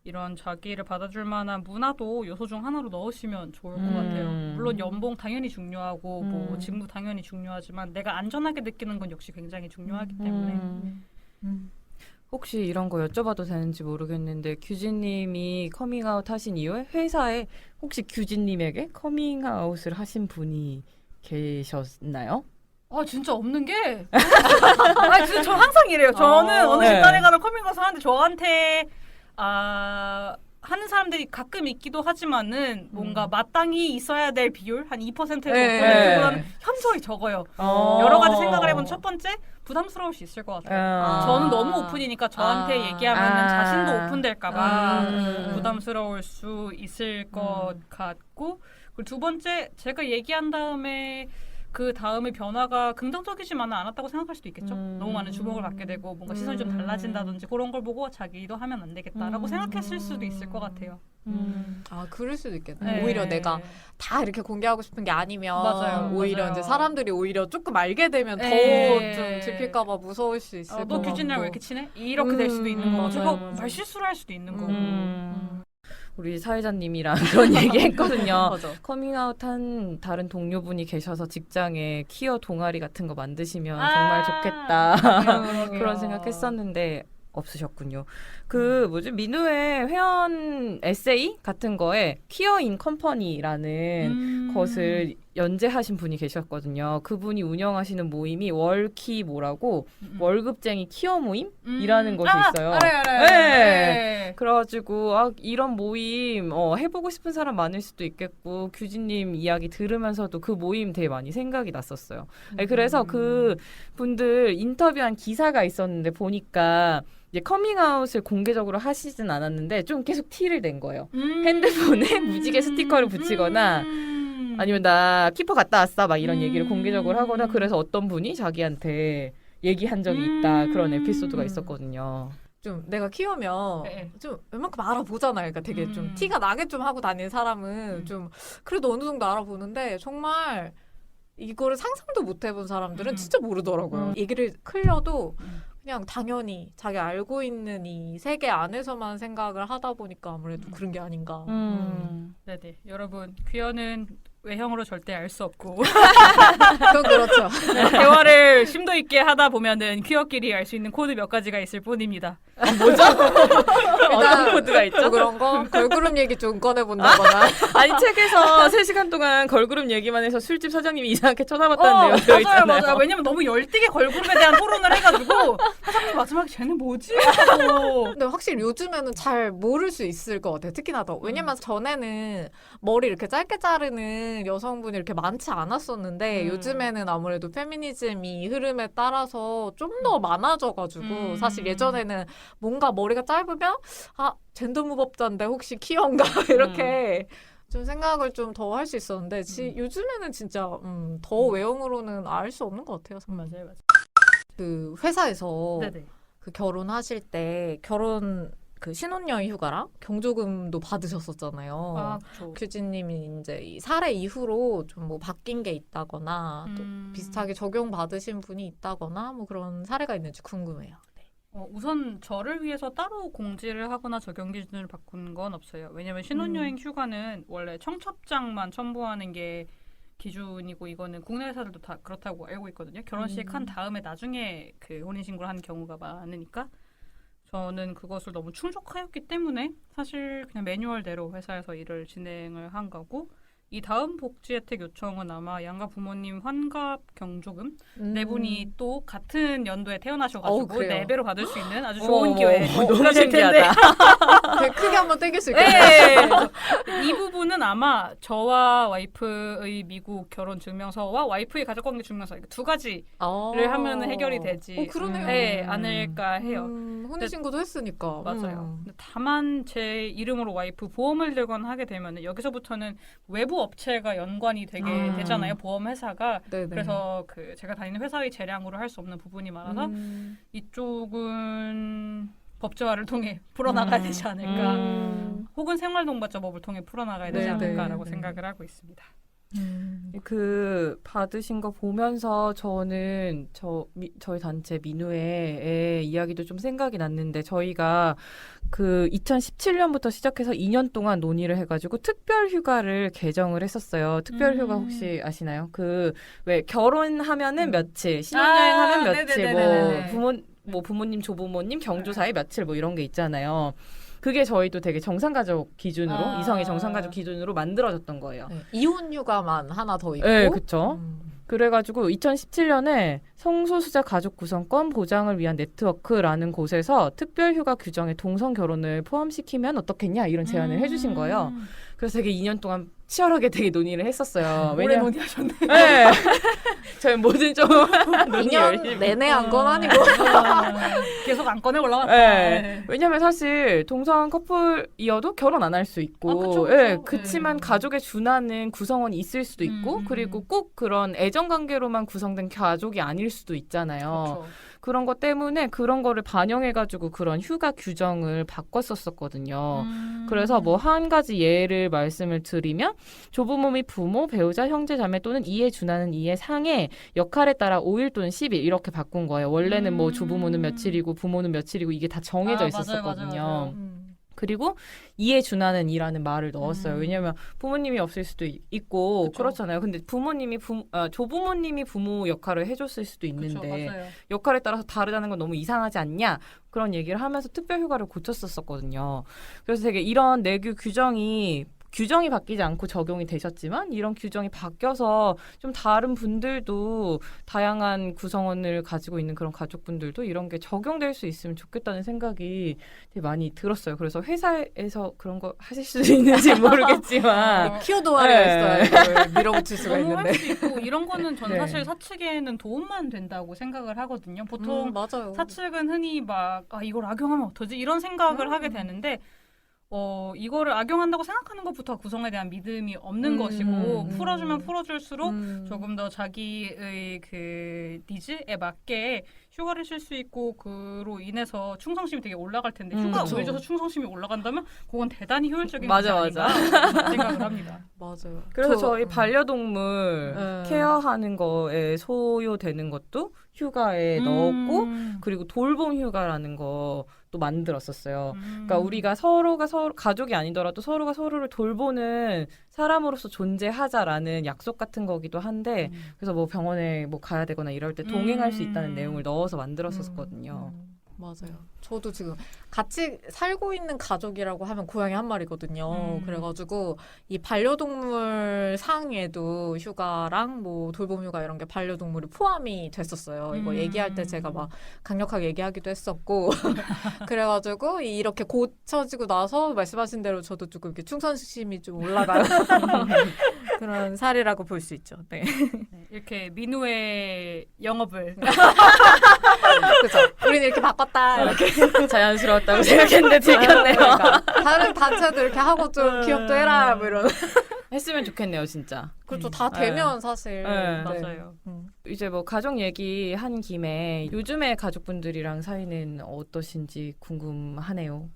이런 자기를 받아줄 만한 문화도 요소 중 하나로 넣으시면 좋을 것 같아요. 물론 연봉 당연히 중요하고 뭐 직무 당연히 중요하지만 내가 안전하게 느끼는 건 역시 굉장히 중요하기 때문에 혹시 이런 거 여쭤봐도 되는지 모르겠는데 규진님이 커밍아웃 하신 이후에 회사에 혹시 규진님에게 커밍아웃을 하신 분이 계셨나요? 진짜 없는 게 진짜 저 항상 이래요. 저는 어느 집단에 가면 커밍아웃을 하는데 저한테 하는 사람들이 가끔 있기도 하지만은 뭔가 마땅히 있어야 될 비율 한 2%에서 5%보다는 현저히 적어요. 여러 가지 생각을 해본 첫 번째 부담스러울 수 있을 것 같아요. 저는 너무 오픈이니까 저한테 얘기하면은 자신도 오픈될까봐 부담스러울 수 있을 것 같고 그리고 두 번째 제가 얘기한 다음에 그 다음에 변화가 긍정적이지만은 않았다고 생각할 수도 있겠죠. 너무 많은 주목을 받게 되고 뭔가 시선이 좀 달라진다든지 그런 걸 보고 자기도 하면 안 되겠다라고 생각했을 수도 있을 것 같아요. 그럴 수도 있겠네. 네. 오히려 내가 다 이렇게 공개하고 싶은 게 아니면 맞아요. 오히려 맞아요. 이제 사람들이 오히려 조금 알게 되면 더 네. 좀 들킬까봐 무서울 수 있을 것 너 같고. 규진이랑 왜 이렇게 친해? 이렇게 될 수도 있는 거고 제가 맞아요. 말실수를 할 수도 있는 거고 우리 사회자님이랑 그런 얘기 했거든요. 맞아. 커밍아웃한 다른 동료분이 계셔서 직장에 키어 동아리 같은 거 만드시면 정말 좋겠다. 그런 생각했었는데 없으셨군요. 민우의 회원 에세이 같은 거에 키어 인 컴퍼니라는 것을 연재하신 분이 계셨거든요. 그분이 운영하시는 모임이 월키모라고 월급쟁이 키워 모임이라는 것이 있어요. 알아요. 네. 네. 그래가지고 이런 모임 해보고 싶은 사람 많을 수도 있겠고 규진님 이야기 들으면서도 그 모임 되게 많이 생각이 났었어요. 그래서 그 분들 인터뷰한 기사가 있었는데 보니까 이제 커밍아웃을 공개적으로 하시진 않았는데 좀 계속 티를 낸 거예요. 핸드폰에 무지개 스티커를 붙이거나 아니면 나 키퍼 갔다 왔어 막 이런 얘기를 공개적으로 하거나 그래서 어떤 분이 자기한테 얘기한 적이 있다 그런 에피소드가 있었거든요. 좀 내가 키우면 네. 좀 웬만큼 알아보잖아요. 그러니까 되게 좀 티가 나게 좀 하고 다니는 사람은 좀 그래도 어느 정도 알아보는데 정말 이거를 상상도 못 해본 사람들은 진짜 모르더라고요. 얘기를 클려도 그냥 당연히 자기 알고 있는 이 세계 안에서만 생각을 하다 보니까 아무래도 그런 게 아닌가. 네네. 여러분, 퀴어는 외형으로 절대 알 수 없고 그건 그렇죠. 대화를 심도 있게 하다 보면은 퀴어끼리 알 수 있는 코드 몇 가지가 있을 뿐입니다. 어떤 코드가 있죠? 그런 거 걸그룹 얘기 좀 꺼내본다거나. 아니 책에서 3시간 동안 걸그룹 얘기만 해서 술집 사장님이 이상하게 쳐다봤다는 내용 들어있잖아요. 맞아요. 왜냐면 너무 열띠게 걸그룹에 대한 토론을 해가지고 사장님 마지막에 쟤는 뭐지? 하고. 근데 확실히 요즘에는 잘 모를 수 있을 것 같아요. 특히나 더. 왜냐면 전에는 머리 이렇게 짧게 자르는 여성분이 이렇게 많지 않았었는데 요즘에는 아무래도 페미니즘이 흐름에 따라서 좀 더 많아져가지고 사실 예전에는 뭔가 머리가 짧으면 젠더 무법자인데 혹시 퀴어인가 이렇게 좀 생각을 좀 더 할 수 있었는데 요즘에는 진짜 더 외형으로는 알 수 없는 것 같아요. 정말. 맞아요. 그 회사에서 네네. 그 결혼하실 때 결혼 그 신혼여행 휴가랑 경조금도 받으셨었잖아요. 그렇죠. 규진님이 이제 이 사례 이후로 좀 뭐 바뀐 게 있다거나 또 비슷하게 적용 받으신 분이 있다거나 뭐 그런 사례가 있는지 궁금해요. 네. 우선 저를 위해서 따로 공지를 하거나 적용 기준을 바꾼 건 없어요. 왜냐면 신혼여행 휴가는 원래 청첩장만 첨부하는 게 기준이고 이거는 국내 회사들도 다 그렇다고 알고 있거든요. 결혼식 한 다음에 나중에 그 혼인신고를 하는 경우가 많으니까 저는 그것을 너무 충족하였기 때문에 사실 그냥 매뉴얼대로 회사에서 일을 진행을 한 거고 이 다음 복지 혜택 요청은 아마 양가 부모님 환갑 경조금 네 분이 또 같은 연도에 태어나셔가지고 그래요? 4배로 받을 수 있는 아주 좋은 기회. 너무 신기하다. 되게 크게 한번 땡길 수 있겠네요. 네. 이 부분은 아마 저와 와이프의 미국 결혼 증명서와 와이프의 가족관계 증명서 두 가지를 하면 해결이 되지. 그러네요. 네, 않을까 해요. 혼인신고도 했으니까. 맞아요. 근데 다만 제 이름으로 와이프 보험을 들거나 하게 되면 여기서부터는 외부 업체가 연관이 되게 되잖아요. 보험 회사가. 네네. 그래서 그 제가 다니는 회사의 재량으로 할 수 없는 부분이 많아서 이쪽은 법제화를 통해 풀어나가야 되지 않을까. 혹은 생활동반자법을 통해 풀어나가야 되지 않을까라고 생각을 하고 있습니다. 그 받으신 거 보면서 저는 저희 단체 민우의 이야기도 좀 생각이 났는데 저희가 그 2017년부터 시작해서 2년 동안 논의를 해가지고 특별 휴가를 개정을 했었어요. 특별 휴가 혹시 아시나요? 그 왜 결혼하면은 며칠, 신혼여행하면 며칠, 부모님, 조부모님, 경조사에 며칠 뭐 이런 게 있잖아요. 그게 저희도 되게 정상가족 기준으로 이성의 정상가족 기준으로 만들어졌던 거예요. 네. 이혼 휴가만 하나 더 있고. 네, 그렇죠. 그래가지고 2017년에 성소수자 가족 구성권 보장을 위한 네트워크라는 곳에서 특별휴가 규정에 동성 결혼을 포함시키면 어떻겠냐 이런 제안을 해주신 거예요. 그래서 되게 2년 동안 치열하게 되게 논의를 했었어요. 오래 논의하셨네. 네. 저희 뭐든 좀 논의 2년 열심히. 내내 한 건 아니고. 계속 안건에 올라갔다. 네. 왜냐면 사실 동성 커플이어도 결혼 안 할 수 있고, 그쵸. 네. 그치만 가족에 준하는 구성원이 있을 수도 있고, 그리고 꼭 그런 애정 관계로만 구성된 가족이 아닐 수도 있잖아요. 그쵸. 그런 것 때문에 그런 거를 반영해가지고 그런 휴가 규정을 바꿨었거든요. 그래서 뭐 한 가지 예를 말씀을 드리면 조부모 및 부모, 배우자, 형제, 자매 또는 이에 준하는 이에 상의 역할에 따라 5일 또는 10일 이렇게 바꾼 거예요. 원래는 뭐 조부모는 며칠이고 부모는 며칠이고 이게 다 정해져 있었거든요. 맞아요. 그리고 이에 준하는 이라는 말을 넣었어요. 왜냐하면 부모님이 없을 수도 있고 그쵸. 그렇잖아요. 근데 조부모님이 부모 역할을 해줬을 수도 있는데 맞아요. 역할에 따라서 다르다는 건 너무 이상하지 않냐 그런 얘기를 하면서 특별휴가를 고쳤었거든요. 그래서 되게 이런 내규 규정이 규정이 바뀌지 않고 적용이 되셨지만 이런 규정이 바뀌어서 좀 다른 분들도 다양한 구성원을 가지고 있는 그런 가족분들도 이런 게 적용될 수 있으면 좋겠다는 생각이 되게 많이 들었어요. 그래서 회사에서 그런 거 하실 수 있는지 모르겠지만 키워드화를 네. 했어야 이걸 밀어붙일 수가 너무 있는데. 할 수 있고 이런 거는 저는 네. 사실 사측에는 도움만 된다고 생각을 하거든요. 보통 맞아요. 사측은 흔히 막 이걸 악용하면 어떠지 이런 생각을 하게 되는데 이거를 악용한다고 생각하는 것부터 구성에 대한 믿음이 없는 것이고 풀어주면 풀어줄수록 조금 더 자기의 그 니즈에 맞게 휴가를 쉴 수 있고 그로 인해서 충성심이 되게 올라갈 텐데 휴가 그쵸. 오래 줘서 충성심이 올라간다면 그건 대단히 효율적인 맞아, 것이 아닌가 생각을 합니다. 맞아요. 그래서 저희 반려동물 네. 케어하는 거에 소요되는 것도 휴가에 넣었고 그리고 돌봄 휴가라는 것도 만들었었어요. 그러니까 우리가 서로가 서로 가족이 아니더라도 서로가 서로를 돌보는 사람으로서 존재하자라는 약속 같은 거기도 한데 그래서 뭐 병원에 뭐 가야 되거나 이럴 때 동행할 수 있다는 내용을 넣어서 만들었었거든요. 맞아요. 저도 지금 같이 살고 있는 가족이라고 하면 고양이 한 마리거든요. 그래가지고 이 반려동물 상에도 휴가랑 뭐 돌봄 휴가 이런 게 반려동물이 포함이 됐었어요. 이거 얘기할 때 제가 막 강력하게 얘기하기도 했었고 그래가지고 이렇게 고쳐지고 나서 말씀하신 대로 저도 조금 이렇게 충성심이 좀 올라가는 그런 사례라고 볼 수 있죠. 네. 네, 이렇게 민우의 영업을 그렇죠. 우리는 이렇게 바꿨다. 이렇게. 자연스러웠다고 생각했는데 들켰네요. 그러니까 다른 단체도 이렇게 하고 좀 기업도 해라 뭐 이런. 했으면 좋겠네요, 진짜. 그렇죠. 다 되면 사실. 네. 맞아요. 이제 뭐 가족 얘기 한 김에 요즘에 가족분들이랑 사이는 어떠신지 궁금하네요.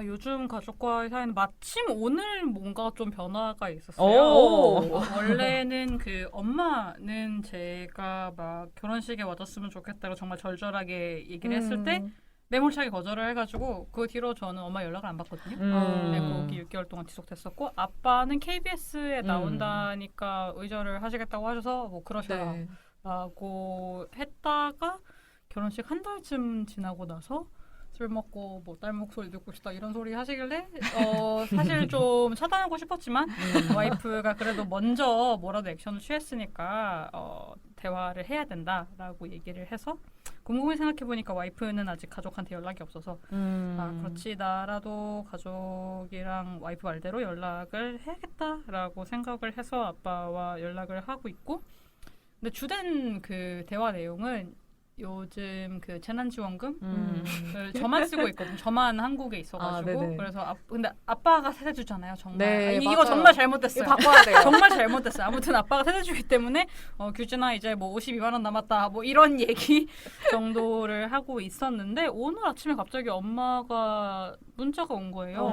요즘 가족과의 사이는 마침 오늘 뭔가 좀 변화가 있었어요. 오. 원래는 그 엄마는 제가 막 결혼식에 와줬으면 좋겠다고 정말 절절하게 얘기를 했을 때 매몰차게 거절을 해가지고 그 뒤로 저는 엄마 연락을 안 받거든요. 네, 거기 6개월 동안 지속됐었고 아빠는 KBS에 나온다니까 의절을 하시겠다고 하셔서 뭐 그러셔라 네. 라고 했다가 결혼식 한 달쯤 지나고 나서 술 먹고 뭐 딸 목소리 듣고 싶다 이런 소리 하시길래 사실 좀 차단하고 싶었지만 와이프가 그래도 먼저 뭐라도 액션을 취했으니까 대화를 해야 된다라고 얘기를 해서 곰곰이 생각해보니까 와이프는 아직 가족한테 연락이 없어서 그렇지 나라도 가족이랑 와이프 말대로 연락을 해야겠다라고 생각을 해서 아빠와 연락을 하고 있고 근데 주된 그 대화 내용은 요즘 그 재난지원금을 저만 쓰고 있거든요. 저만 한국에 있어가지고 네네. 그래서 근데 아빠가 세대주잖아요. 정말 네, 이거 맞아요. 정말 잘못됐어요. 이거 바꿔야 돼요. 정말 잘못됐어요. 아무튼 아빠가 세대주기 때문에 규진아 이제 뭐 52만 원 남았다 뭐 이런 얘기 정도를 하고 있었는데 오늘 아침에 갑자기 엄마가 문자가 온 거예요.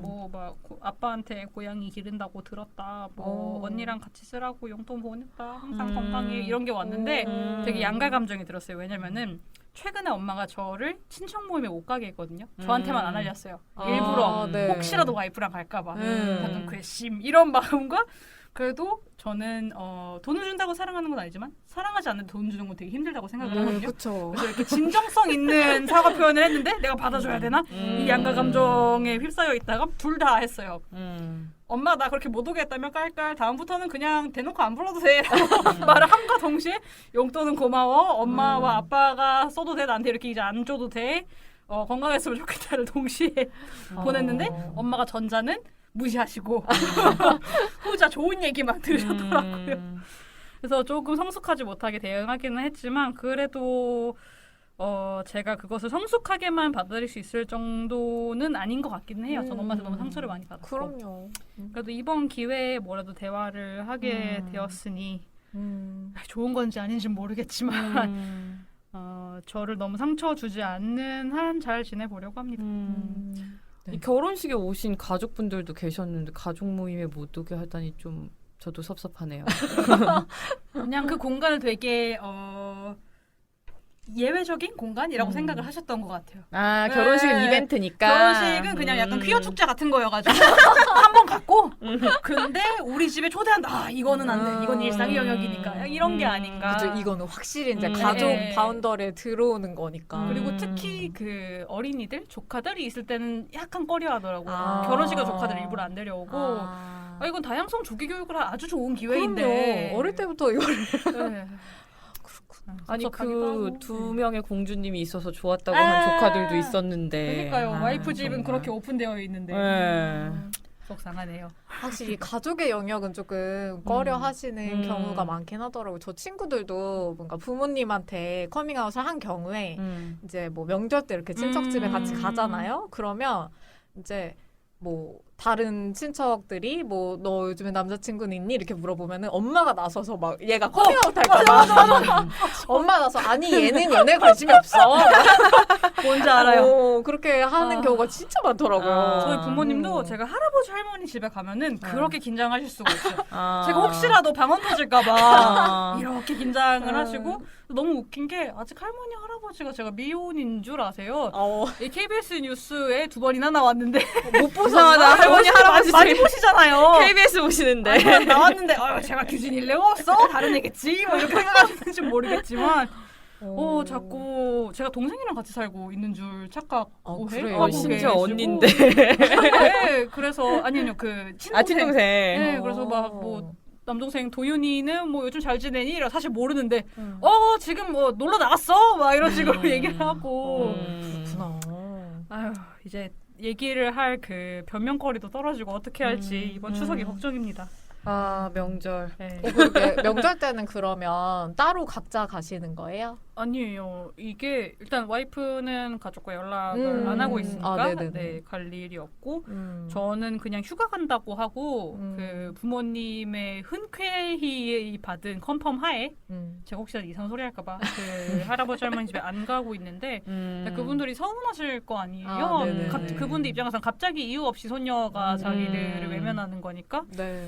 뭐 막 아빠한테 고양이 기른다고 들었다. 뭐 언니랑 같이 쓰라고 용돈 보냈다. 항상 건강해 이런 게 왔는데 되게 양가 감정이 들었어요. 왜냐면은 최근에 엄마가 저를 친척 모임에 못 가게 했거든요. 저한테만 안 알렸어요. 일부러 네. 혹시라도 와이프랑 갈까봐 약간 괘씸 이런 마음과 그래도 저는 돈을 준다고 사랑하는 건 아니지만 사랑하지 않는데 돈 주는 건 되게 힘들다고 생각을 하거든요. 그렇죠. 그래서 이렇게 진정성 있는 사과 표현을 했는데 내가 받아줘야 되나? 이 양가 감정에 휩싸여 있다가 둘 다 했어요. 엄마 나 그렇게 못 오게 했다면 깔깔 다음부터는 그냥 대놓고 안 불러도 돼 라고 말을 함과 동시에 용돈은 고마워 엄마와 아빠가 써도 돼 나한테 이렇게 이제 안 줘도 돼 건강했으면 좋겠다를 동시에 보냈는데 엄마가 전자는 무시하시고 후자 좋은 얘기만 들으셨더라고요. 그래서 조금 성숙하지 못하게 대응하기는 했지만 그래도 제가 그것을 성숙하게만 받아들일 수 있을 정도는 아닌 것 같기는 해요. 전 엄마한테 너무 상처를 많이 받았고. 그럼요. 그래도 이번 기회에 뭐라도 대화를 하게 되었으니 좋은 건지 아닌지 모르겠지만 저를 너무 상처 주지 않는 한 잘 지내보려고 합니다. 네. 이 결혼식에 오신 가족분들도 계셨는데 가족 모임에 못 오게 하다니 좀 저도 섭섭하네요. 그냥 그 공간을 되게 예외적인 공간이라고 생각을 하셨던 것 같아요. 아 결혼식은 네. 이벤트니까. 결혼식은 그냥 약간 퀴어 축제 같은 거여가지고 한 번 갔고 근데 우리 집에 초대한다. 아, 이거는 안 돼. 이건 일상의 영역이니까 이런 게 아닌가. 그죠. 이거는 확실히 이제 음. 가족 네. 바운더리에 들어오는 거니까. 그리고 특히 그 어린이들 조카들이 있을 때는 약간 꺼려하더라고요. 아. 결혼식에 조카들 일부러 안 데려오고 아. 이건 다양성 조기 교육을 할 아주 좋은 기회인데 그럼요. 어릴 때부터 이걸 네. 아니 섭섭하기도 그 하고. 두 명의 공주님이 있어서 좋았다고 아. 한 조카들도 있었는데. 그러니까요. 아, 와이프 집은 정말. 그렇게 오픈되어 있는데 네. 속상하네요. 확실히 가족의 영역은 조금 꺼려 하시는 음. 경우가 많긴 하더라고요. 저 친구들도 뭔가 부모님한테 커밍아웃을 한 경우에 이제 뭐 명절 때 이렇게 친척 집에 같이 가잖아요. 그러면 이제 뭐 다른 친척들이 뭐 너 요즘에 남자친구는 있니? 이렇게 물어보면은 엄마가 나서서 막 얘가 커밍아웃 할까 봐 엄마 나서 아니 얘는 연애에 관심이 없어. 뭔지 알아요. 그렇게 하는 아. 경우가 진짜 많더라고요. 아. 저희 부모님도 음. 제가 할아버지 할머니 집에 가면은 그렇게 긴장하실 수가 있어요. 아. 제가 혹시라도 방언 터질까봐 아. 이렇게 긴장을 음. 하시고 너무 웃긴 게 아직 할머니 할아버지가 제가 미혼인 줄 아세요. 이 KBS 뉴스에 2번이나 나왔는데 못 이상하다. 할머니 할아버지 많이 집에 보시잖아요. KBS 보시는데. 아니, 나왔는데 제가 규진일 리가 없어 다른 애겠지 뭐 이렇게 생각하시는지 모르겠지만 자꾸 제가 동생이랑 같이 살고 있는 줄 착각 그래요? 하고 심지어 계시고. 언니인데. 네, 그래서 아니요 그 친동생. 아 친동생. 네, 그래서 막 뭐 남동생 도윤이는 뭐 요즘 잘 지내니? 이라 사실 모르는데 지금 뭐 놀러 나갔어? 막 이런 식으로 얘기를 하고 그렇구나. 아휴 이제 얘기를 할 그 변명거리도 떨어지고 어떻게 할지 이번 추석이 걱정입니다. 아 명절. 네. 그러게 명절 때는 그러면 따로 각자 가시는 거예요? 아니에요. 이게 일단 와이프는 가족과 연락을 안 하고 있으니까 네네네. 네, 갈 일이 없고 음. 저는 그냥 휴가 간다고 하고 음. 그 부모님의 흔쾌히 받은 컨펌 하에 음. 제가 혹시나 이상한 소리 할까봐 그 할아버지 할머니 집에 안 가고 있는데 그분들이 서운하실 거 아니에요. 아, 네네네. 그분들 입장에서는 갑자기 이유 없이 소녀가 자기들을 음. 외면하는 거니까 네.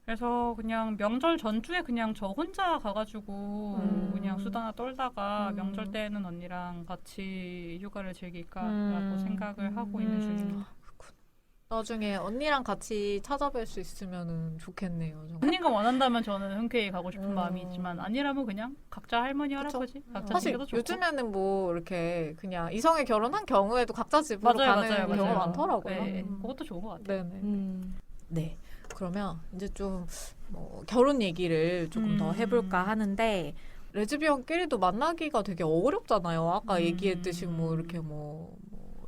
그래서 그냥 명절 전주에 그냥 저 혼자 가가지고 그냥 수다나 떨다가 명절 때는 언니랑 같이 휴가를 즐길까라고 생각을 하고 있는 중입니다. 나중에 언니랑 같이 찾아뵐 수 있으면 좋겠네요. 정말. 언니가 원한다면 저는 흔쾌히 가고 싶은 마음이 음. 있지만 아니라면 그냥 각자 할머니 할아버지 각자 사실 챙겨도 좋고. 요즘에는 뭐 이렇게 그냥 이성에 결혼한 경우에도 각자 집으로 가는 경우가 많더라고요. 네, 그것도 좋은 것 같아요. 네네. 네. 그러면 이제 좀 뭐 결혼 얘기를 조금 더 해볼까 하는데 레즈비언끼리도 만나기가 되게 어렵잖아요. 아까 얘기했듯이 뭐 이렇게 뭐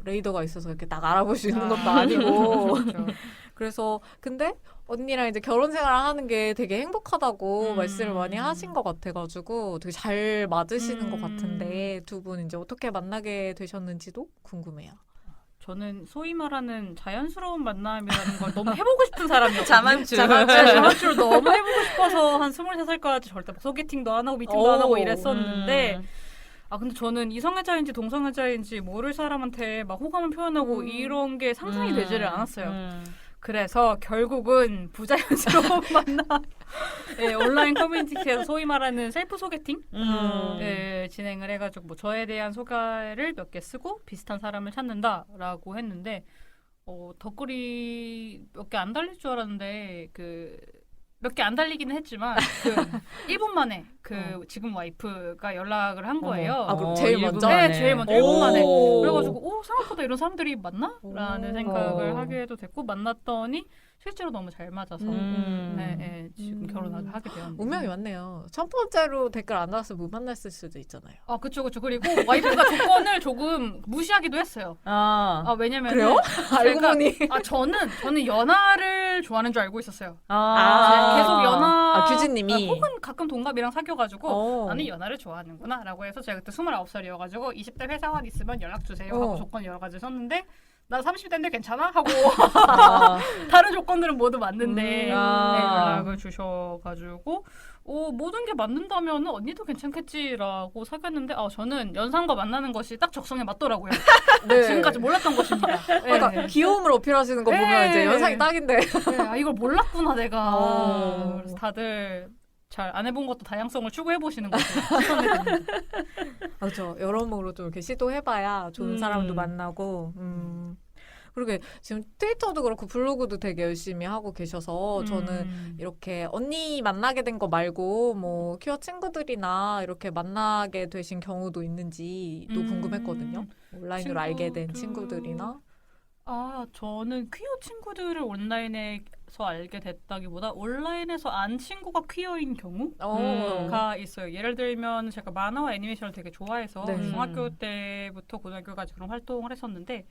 레이더가 있어서 이렇게 딱 알아볼 수 있는 것도 아니고. 그렇죠. 그래서 근데 언니랑 이제 결혼 생활을 하는 게 되게 행복하다고 말씀을 많이 하신 것 같아가지고 되게 잘 맞으시는 것 같은데 두 분 이제 어떻게 만나게 되셨는지도 궁금해요. 저는 소위 말하는 자연스러운 만남이라는 걸 너무 해보고 싶은 사람이었거든요. 자만추. 자만추를 너무 해보고 싶어서 한 23살까지 절대 막 소개팅도 안 하고 미팅도 안 하고 이랬었는데 근데 저는 이성애자인지 동성애자인지 모를 사람한테 막 호감을 표현하고 이런 게 상상이 되지를 않았어요. 그래서 결국은 부자연스러운 만남 온라인 커뮤니티에서 소위 말하는 셀프 소개팅 진행을 해가지고 뭐 저에 대한 소개를 몇 개 쓰고 비슷한 사람을 찾는다라고 했는데 덧글이 몇 개 안 달릴 줄 알았는데 몇 개 안 달리기는 했지만 1분 만에 지금 와이프가 연락을 한 거예요. 그럼 제일 먼저? 네, 제일 먼저 1분 만에. 오. 그래가지고 생각보다 이런 사람들이 맞나? 라는 오. 생각을 하게도 됐고 만났더니 실제로 너무 잘 맞아서 지금 결혼을 하게 되었는데 운명이 맞네요. 첫 번째로 댓글 안 달았으면 못 만났을 수도 있잖아요. 그쵸. 그리고 와이프가 조건을 조금 무시하기도 했어요. 왜냐면 그래요? 알고 보니. 저는 연하를 좋아하는 줄 알고 있었어요. 계속 연하 규진님이. 혹은 가끔 동갑이랑 사귀어가지고 아니 나는 연하를 좋아하는구나 라고 해서 제가 그때 29살이어가지고 20대 회사원 있으면 연락 주세요 하고 조건 여러 가지 썼는데 나 30대인데 괜찮아? 하고 다른 조건들은 모두 맞는데 연락을 주셔가지고 모든 게 맞는다면 언니도 괜찮겠지라고 사귀었는데 저는 연상과 만나는 것이 딱 적성에 맞더라고요. 네. 지금까지 몰랐던 것입니다. 그러니까 귀여움을 어필하시는 거 보면 이제 연상이 딱인데. 이걸 몰랐구나 내가. 그래서 다들 잘 안 해본 것도 다양성을 추구해 보시는 것을 추천해드립니다. 그렇죠. 여러모로 좀 이렇게 시도해봐야 좋은 사람도 만나고. 그러게 지금 트위터도 그렇고 블로그도 되게 열심히 하고 계셔서 저는 이렇게 언니 만나게 된 거 말고 뭐 퀴어 친구들이나 이렇게 만나게 되신 경우도 있는지도 궁금했거든요. 온라인으로 알게 된 친구들이나. 저는 퀴어 친구들을 온라인에서 알게 됐다기보다 온라인에서 안 친구가 퀴어인 경우가 있어요. 예를 들면 제가 만화와 애니메이션을 되게 좋아해서 네. 중학교 때부터 고등학교까지 그런 활동을 했었는데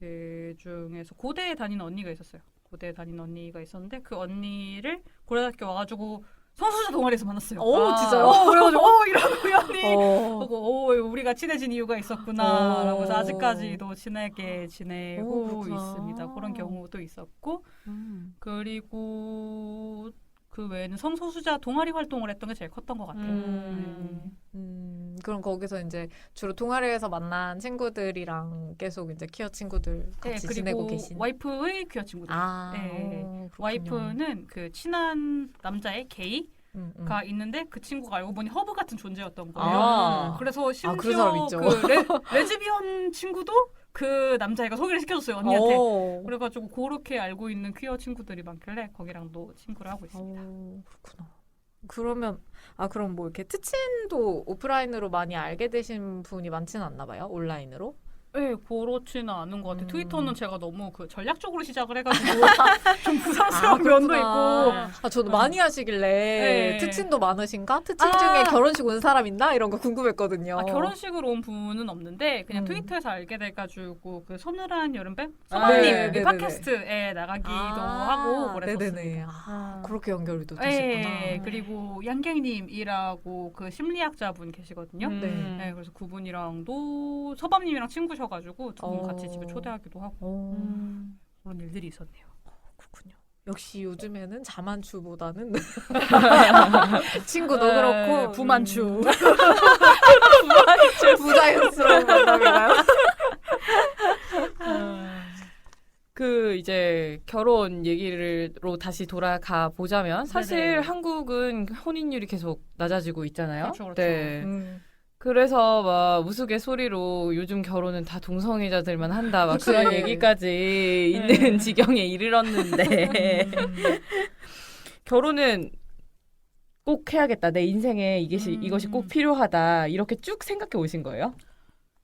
그 중에서 고대에 다니는 언니가 있었어요. 고대에 다니는 언니가 있었는데 그 언니를 고려대학교 와가지고 성소수자 동아리에서 만났어요. 진짜요? 그래가지고 이런 우연히 보고 우리가 친해진 이유가 있었구나 라고 해서 아직까지도 친하게 지내고 있습니다. 그런 경우도 있었고 그리고 그 외에는 성소수자 동아리 활동을 했던 게 제일 컸던 것 같아요. 그럼 거기서 이제 주로 동아리에서 만난 친구들이랑 계속 이제 퀴어 친구들 같이 지내고 계신. 와이프의 퀴어 친구들. 와이프는 그 친한 남자의 게이가 있는데 그 친구가 알고 보니 허브 같은 존재였던 거예요. 그래서 심지어 그런 사람 있죠. 그 레즈비언 친구도 그 남자애가 소개를 시켜줬어요 언니한테. 그래가지고 그렇게 알고 있는 퀴어 친구들이 많길래 거기랑도 친구를 하고 있습니다. 그렇구나. 그러면 그럼 뭐 이렇게 특친도 오프라인으로 많이 알게 되신 분이 많지는 않나 봐요? 온라인으로? 네, 그렇지는 않은 것 같아요. 트위터는 제가 너무 그 전략적으로 시작을 해가지고 좀 부담스러운 면도 있고. 저도 많이 하시길래 특친도 많으신가? 특친 중에 결혼식 온 사람 있나? 이런 거 궁금했거든요. 결혼식으로 온 분은 없는데 그냥 트위터에서 알게 돼가지고 그 서늘한 여름밤 서방님 팟캐스트에 나가기도 하고 그랬었습니다. 그렇게 연결이 또 되셨구나. 그리고 양갱님이라고 그 심리학자분 계시거든요. 그래서 그분이랑도 서방님이랑 친구셔가지고 두 분 같이 집에 초대하기도 하고 그런 일들이 있었네요. 그렇군요. 역시 요즘에는 자만추보다는 친구도 그렇고 부만추 부자연스러운 만남인가요? 그 이제 결혼 얘기로 다시 돌아가 보자면 사실 네네. 한국은 혼인율이 계속 낮아지고 있잖아요. 그렇죠. 네. 그래서 막 우스갯소리로 요즘 결혼은 다 동성애자들만 한다 막 그런 얘기까지 있는 지경에 이르렀는데 결혼은 꼭 해야겠다. 내 인생에 이것이 꼭 필요하다. 이렇게 쭉 생각해 오신 거예요?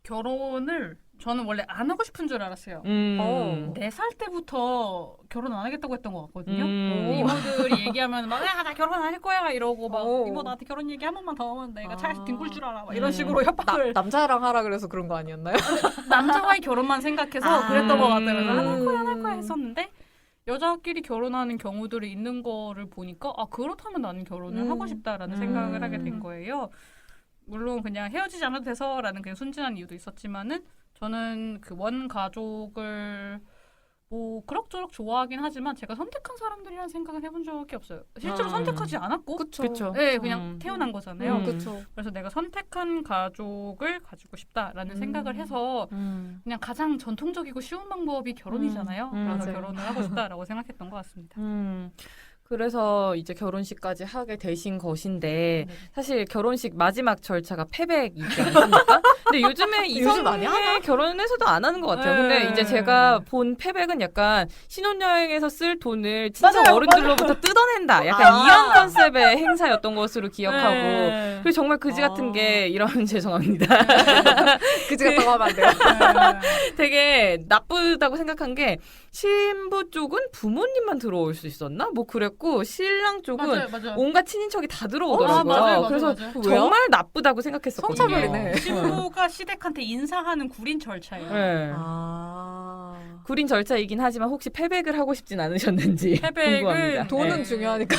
결혼을 저는 원래 안 하고 싶은 줄 알았어요. 4살 때부터 결혼 안 하겠다고 했던 것 같거든요. 이모들이 얘기하면 막 나 결혼 안 할 거야 이러고 막 이모 나한테 결혼 얘기 한 번만 더 하면 내가 차에서 뒹굴 줄 알아 막 이런 식으로 협박을. 남자랑 하라 그래서 그런 거 아니었나요? 남자와의 결혼만 생각해서 그랬던 것 같아요. 그래서 안 할 거야 했었는데 여자끼리 결혼하는 경우들이 있는 거를 보니까 그렇다면 나는 결혼을 하고 싶다라는 생각을 하게 된 거예요. 물론 그냥 헤어지지 않아도 돼서라는 그냥 순진한 이유도 있었지만은 저는 그 원 가족을 뭐 그럭저럭 좋아하긴 하지만 제가 선택한 사람들이라는 생각은 해본 적이 없어요. 실제로 선택하지 않았고, 그쵸. 네, 그냥 태어난 거잖아요. 그쵸. 그래서 내가 선택한 가족을 가지고 싶다라는 생각을 해서 그냥 가장 전통적이고 쉬운 방법이 결혼이잖아요. 그래서 맞아요. 결혼을 하고 싶다라고 생각했던 것 같습니다. 그래서 이제 결혼식까지 하게 되신 것인데 사실 결혼식 마지막 절차가 패백이지 않습니까? 근데 요즘에 이성의 결혼에서도 안 하는 것 같아요. 근데 이제 제가 본 패백은 약간 신혼여행에서 쓸 돈을 친정 어른들로부터 뜯어낸다. 약간 이런 컨셉의 행사였던 것으로 기억하고 그리고 정말 그지 같은 게 이런 죄송합니다. 그지 같다고 하면 안 돼요. 되게 나쁘다고 생각한 게 신부 쪽은 부모님만 들어올 수 있었나? 뭐 그랬고 신랑 쪽은 맞아요. 온갖 친인척이 다 들어오더라고요. 맞아요. 그래서 맞아요. 정말 나쁘다고 생각했었거든요. 성차별이네. 신부가 시댁한테 인사하는 구린 절차예요. 네. 구린 절차이긴 하지만 혹시 패백을 하고 싶진 않으셨는지 패백은 궁금합니다. 돈은 네. 중요하니까.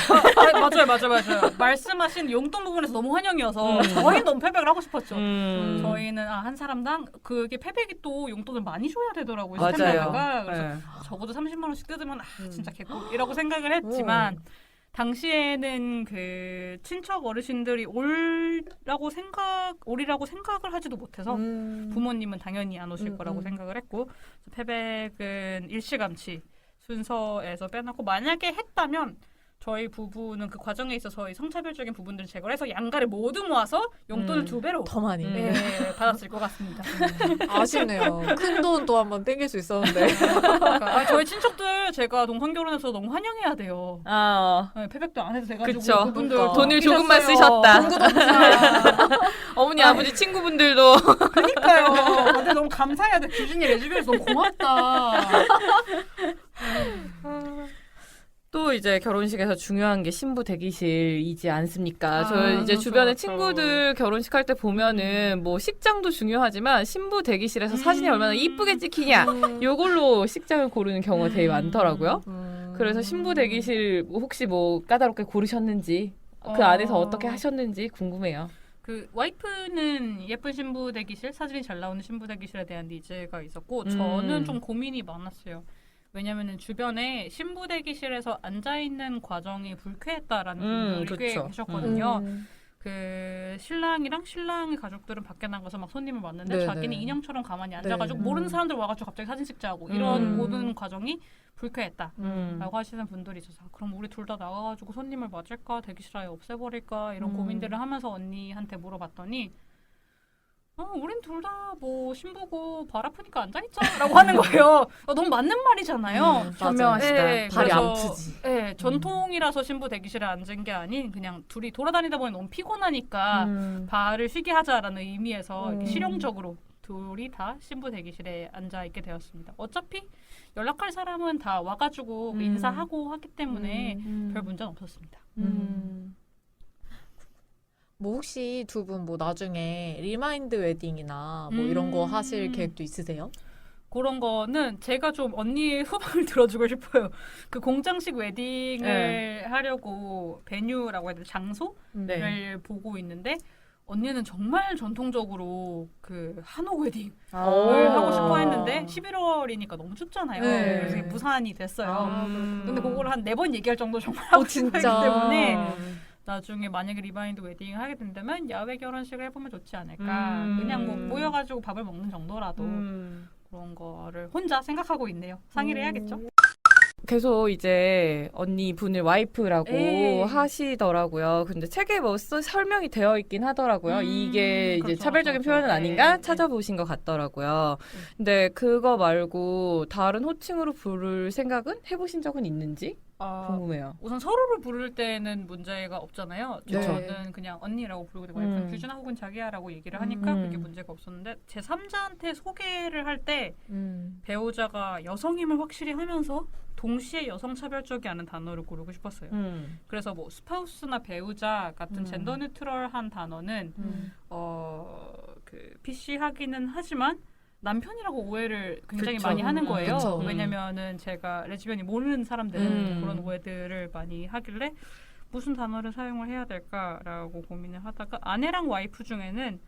맞아요. 말씀하신 용돈 부분에서 너무 환영이어서 저희는 너무 패백을 하고 싶었죠. 저희는 한 사람당 그게 패백이 또 용돈을 많이 줘야 되더라고요. 맞아요. 시스템에다가. 그래서 네. 적어도 30만 원씩 뜯으면 진짜 개꿀이라고 생각을 했지만 당시에는 그 친척 어르신들이 올이라고 생각을 하지도 못해서 부모님은 당연히 안 오실 거라고 생각을 했고 패백은 일시감치 순서에서 빼놓고 만약에 했다면 저희 부부는 그 과정에 있어서 이 성차별적인 부분들을 제거해서 양가를 모두 모아서 용돈을 2배로 더 많이. 네, 받았을 것 같습니다. 아쉽네요. 큰 돈 또 한번 땡길 수 있었는데. 그러니까 저희 친척들 제가 동성 결혼해서 너무 환영해야 돼요. 네, 패백도 안 해도 돼가지고 그쵸. 그분들 그러니까. 돈을 웃기셨어요. 조금만 쓰셨다. 아, 어머니 아버지 친구분들도 그러니까요. 근데 너무 감사해야 돼. 규진이 레즈비에서 너무 고맙다. 또 이제 결혼식에서 중요한 게 신부 대기실이지 않습니까? 저 이제 그렇죠, 주변에 그렇죠. 친구들 결혼식 할 때 보면은 뭐 식장도 중요하지만 신부 대기실에서 사진이 얼마나 이쁘게 찍히냐 요걸로 식장을 고르는 경우가 되게 많더라고요. 그래서 신부 대기실 혹시 뭐 까다롭게 고르셨는지 그 안에서 어떻게 하셨는지 궁금해요. 그 와이프는 예쁜 신부 대기실, 사진이 잘 나오는 신부 대기실에 대한 니즈가 있었고 저는 좀 고민이 많았어요. 왜냐면은 주변에 신부 대기실에서 앉아 있는 과정이 불쾌했다라는 분들이 꽤 그쵸. 계셨거든요. 그 신랑이랑 신랑의 가족들은 밖에 나가서 막 손님을 맞는데 네네. 자기는 인형처럼 가만히 앉아가지고 네. 모르는 사람들 와가지고 갑자기 사진 찍자고 이런 음. 모든 과정이 불쾌했다. 음. 라고 하시는 분들이 있어서 그럼 우리 둘 다 나가가지고 손님을 맞을까 대기실 아예 없애버릴까 이런 고민들을 하면서 언니한테 물어봤더니 우린 둘 다 뭐 신부고 발 아프니까 앉아있자 라고 하는 거예요. 너무 맞는 말이잖아요. 현명하시다. 네, 발이 그래서, 아프지. 네, 전통이라서 신부 대기실에 앉은 게 아닌 그냥 둘이 돌아다니다 보니 너무 피곤하니까 발을 쉬게 하자라는 의미에서 이렇게 실용적으로 둘이 다 신부 대기실에 앉아 있게 되었습니다. 어차피 연락할 사람은 다 와가지고 인사하고 하기 때문에 별 문제는 없었습니다. 뭐 혹시 두 분 뭐 나중에 리마인드 웨딩이나 뭐 이런 거 하실 계획도 있으세요? 그런 거는 제가 좀 언니의 후방을 들어주고 싶어요. 그 공장식 웨딩을 하려고 베뉴라고 해야 되나 장소를 네. 보고 있는데 언니는 정말 전통적으로 그 한옥 웨딩을 오. 하고 싶어 했는데 11월이니까 너무 춥잖아요. 네. 그래서 이게 무산이 됐어요. 그렇구나. 근데 그걸 한 4번 얘기할 정도 정말 하고 싶었기 진짜. 때문에 나중에 만약에 리바인드 웨딩을 하게 된다면 야외 결혼식을 해보면 좋지 않을까. 그냥 뭐 모여가지고 밥을 먹는 정도라도 그런 거를 혼자 생각하고 있네요. 상의를 해야겠죠. 계속 이제 언니 분을 와이프라고 에이. 하시더라고요. 근데 책에 뭐 설명이 되어 있긴 하더라고요. 이게 이제 그렇죠, 차별적인 그렇죠. 표현은 네, 아닌가 네. 찾아보신 것 같더라고요. 근데 그거 말고 다른 호칭으로 부를 생각은 해보신 적은 있는지 궁금해요. 우선 서로를 부를 때는 문제가 없잖아요. 네. 저는 그냥 언니라고 부르고 되고 규준아 혹은 자기야라고 얘기를 하니까 그게 문제가 없었는데 제 3자한테 소개를 할 때 배우자가 여성임을 확실히 하면서 동시에 여성 차별적이 않은 단어를 고르고 싶었어요. 그래서 뭐 스파우스나 배우자 같은 젠더 뉴트럴한 단어는 그 PC하기는 하지만 남편이라고 오해를 굉장히 그쵸. 많이 하는 거예요. 그쵸. 왜냐면은 제가 레즈비언이 모르는 사람들은 그런 오해들을 많이 하길래 무슨 단어를 사용을 해야 될까라고 고민을 하다가 아내랑 와이프 중에는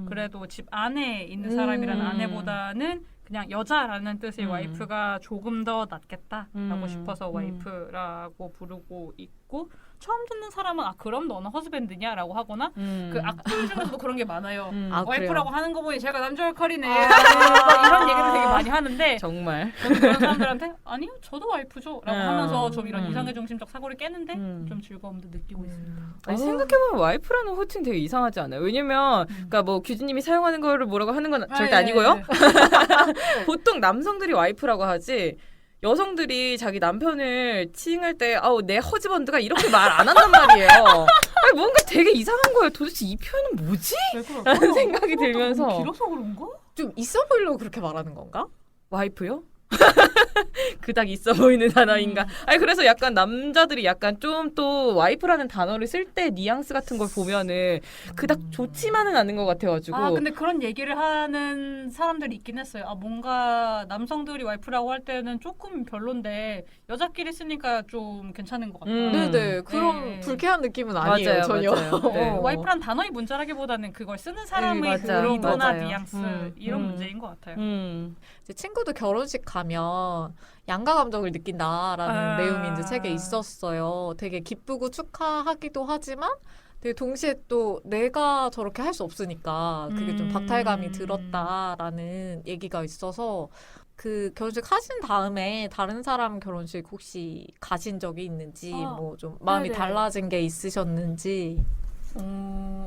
그래도 집 안에 있는 사람이란 아내보다는 그냥 여자라는 뜻의 와이프가 조금 더 낫겠다라고 싶어서 와이프라고 부르고 있고 처음 듣는 사람은 그럼 너는 허즈밴드냐라고 하거나 그 악플 중에서도 그런 게 많아요. 아, 와이프라고 그래요? 하는 거 보니 제가 남자 역할이네. 이런 얘기를 되게 많이 하는데 정말. 저는 그런 사람들한테 아니요 저도 와이프죠 라고 하면서 좀 이런 음. 이상의 중심적 사고를 깨는데 좀 즐거움도 느끼고 있습니다. 아니, 생각해보면 와이프라는 호칭 되게 이상하지 않아요? 왜냐면 그러니까 뭐 규진님이 사용하는 거를 뭐라고 하는 건 절대 아니고요. 보통 남성들이 와이프라고 하지 여성들이 자기 남편을 칭할 때 내 허즈번드가 이렇게 말 안 한단 말이에요. 아니, 뭔가 되게 이상한 거예요. 도대체 이 표현은 뭐지? 라는 생각이 들면서 길어서 그런가? 좀 있어 보이려고 그렇게 말하는 건가? 와이프요? 그닥 있어 보이는 단어인가? 아니 그래서 약간 남자들이 약간 좀 또 와이프라는 단어를 쓸 때 뉘앙스 같은 걸 보면은 그닥 좋지만은 않은 것 같아가지고. 근데 그런 얘기를 하는 사람들이 있긴 했어요. 뭔가 남성들이 와이프라고 할 때는 조금 별론데 여자끼리 쓰니까 좀 괜찮은 것 같다. 네네. 그런 네. 불쾌한 느낌은 아니에요, 맞아요, 전혀. 맞아요. 네. 와이프란 단어의 문제라기보다는 그걸 쓰는 사람의 맞아요. 그 의도나 맞아요. 뉘앙스 이런 문제인 것 같아요. 제 친구도 결혼식 가면 양가 감정을 느낀다라는 내용이 이제 책에 있었어요. 되게 기쁘고 축하하기도 하지만 되게 동시에 또 내가 저렇게 할 수 없으니까 그게 좀 박탈감이 들었다라는 얘기가 있어서 그 결혼식 하신 다음에 다른 사람 결혼식 혹시 가신 적이 있는지 뭐 좀 마음이 네네. 달라진 게 있으셨는지.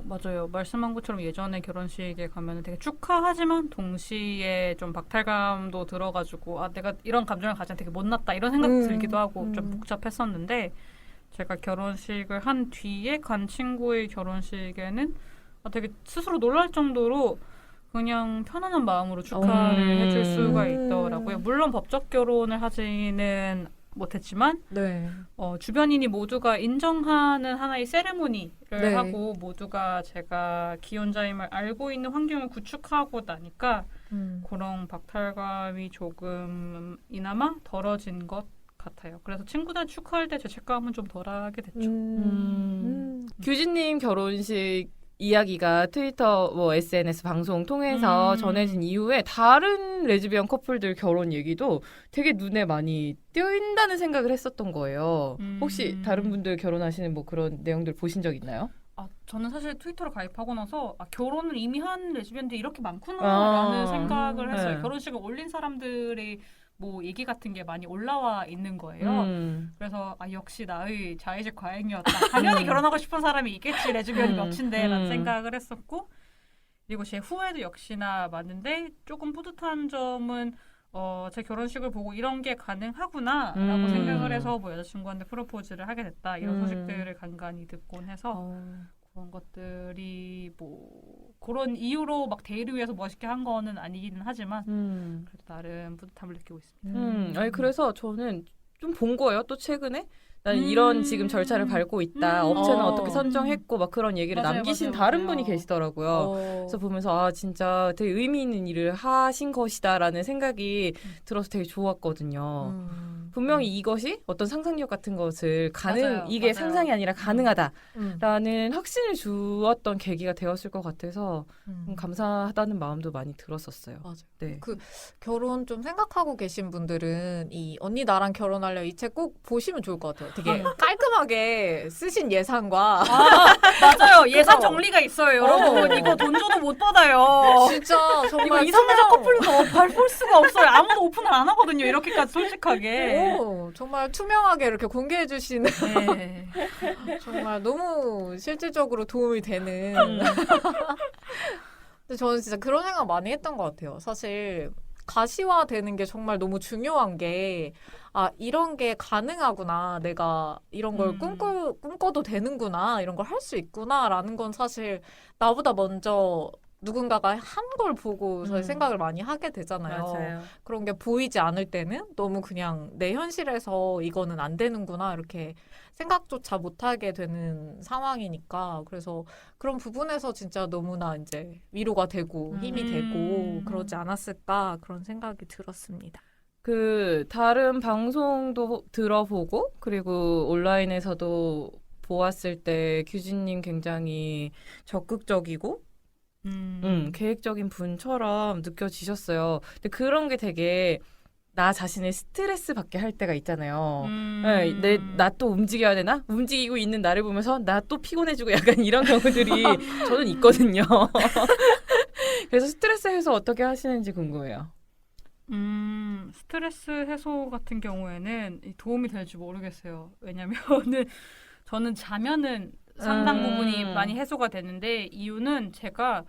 맞아요. 말씀한 것처럼 예전에 결혼식에 가면 되게 축하하지만 동시에 좀 박탈감도 들어가지고 내가 이런 감정을 가지면 되게 못났다 이런 생각이 들기도 하고 좀 복잡했었는데 제가 결혼식을 한 뒤에 간 친구의 결혼식에는 되게 스스로 놀랄 정도로 그냥 편안한 마음으로 축하를 해줄 수가 있더라고요. 물론 법적 결혼을 하지는 못했지만 네. 주변인이 모두가 인정하는 하나의 세레모니를 네. 하고 모두가 제가 기혼자임을 알고 있는 환경을 구축하고 나니까 그런 박탈감이 조금이나마 덜어진 것 같아요. 그래서 친구들 축하할 때 죄책감은 좀 덜하게 됐죠. 규진님 결혼식 이야기가 트위터, 뭐 SNS 방송 통해서 전해진 이후에 다른 레즈비언 커플들 결혼 얘기도 되게 눈에 많이 띄어있다는 생각을 했었던 거예요. 혹시 다른 분들 결혼하시는 뭐 그런 내용들 보신 적 있나요? 저는 사실 트위터를 가입하고 나서 결혼을 이미 한 레즈비언들이 이렇게 많구나라는 생각을 했어요. 네. 결혼식을 올린 사람들의 뭐 얘기 같은 게 많이 올라와 있는 거예요. 그래서 역시 나의 자의식 과잉이었다. 당연히 결혼하고 싶은 사람이 있겠지. 레즈비언이 몇인데 라는 생각을 했었고 그리고 제 후회도 역시나 많은데 조금 뿌듯한 점은 제 결혼식을 보고 이런 게 가능하구나 라고 생각을 해서 뭐 여자친구한테 프로포즈를 하게 됐다. 이런 소식들을 간간히 듣곤 해서 그런 것들이 뭐 그런 이유로 막 대의를 위해서 멋있게 한 거는 아니기는 하지만 그래도 나름 뿌듯함을 느끼고 있습니다. 아니 그래서 저는 좀 본 거예요. 또 최근에 나는 이런 지금 절차를 밟고 있다. 업체는 어떻게 선정했고 막 그런 얘기를 맞아요, 남기신 맞아요, 다른 맞아요. 분이 계시더라고요. 그래서 보면서 진짜 되게 의미 있는 일을 하신 것이다라는 생각이 들어서 되게 좋았거든요. 분명히 이것이 어떤 상상력 같은 것을 맞아요, 이게 맞아요. 상상이 아니라 가능하다라는 확신을 주었던 계기가 되었을 것 같아서 감사하다는 마음도 많이 들었었어요. 맞아요. 네. 결혼 좀 생각하고 계신 분들은 이 언니 나랑 결혼할래 이 책 꼭 보시면 좋을 것 같아요. 되게 깔끔하게 쓰신 예상과 맞아요. 예산 정리가 있어요, 여러분. 이거 돈 줘도 못 받아요. 진짜 이거 정말 이성애자 커플도 밟을 수가 없어요. 아무도 오픈을 안 하거든요. 이렇게까지 솔직하게. 정말 투명하게 이렇게 공개해 주시는 네. 정말 너무 실질적으로 도움이 되는. 근데 저는 진짜 그런 생각 많이 했던 것 같아요. 사실 가시화되는 게 정말 너무 중요한 게 이런 게 가능하구나. 내가 이런 걸 꿈꿔도 되는구나. 이런 걸 할 수 있구나라는 건 사실 나보다 먼저 누군가가 한 걸 보고 저희 생각을 많이 하게 되잖아요. 맞아요. 그런 게 보이지 않을 때는 너무 그냥 내 현실에서 이거는 안 되는구나 이렇게 생각조차 못하게 되는 상황이니까 그래서 그런 부분에서 진짜 너무나 이제 위로가 되고 힘이 되고 그러지 않았을까 그런 생각이 들었습니다. 그 다른 방송도 들어보고 그리고 온라인에서도 보았을 때 규진님 굉장히 적극적이고 계획적인 분처럼 느껴지셨어요. 근데 그런 게 되게 나 자신을 스트레스 받게 할 때가 있잖아요. 네, 나 또 움직여야 되나? 움직이고 있는 나를 보면서 나 또 피곤해지고 약간 이런 경우들이 저는 있거든요. 그래서 스트레스 해소 어떻게 하시는지 궁금해요. 스트레스 해소 같은 경우에는 도움이 될지 모르겠어요. 왜냐면은 저는 자면은 상당 부분이 많이 해소가 되는데 이유는 제가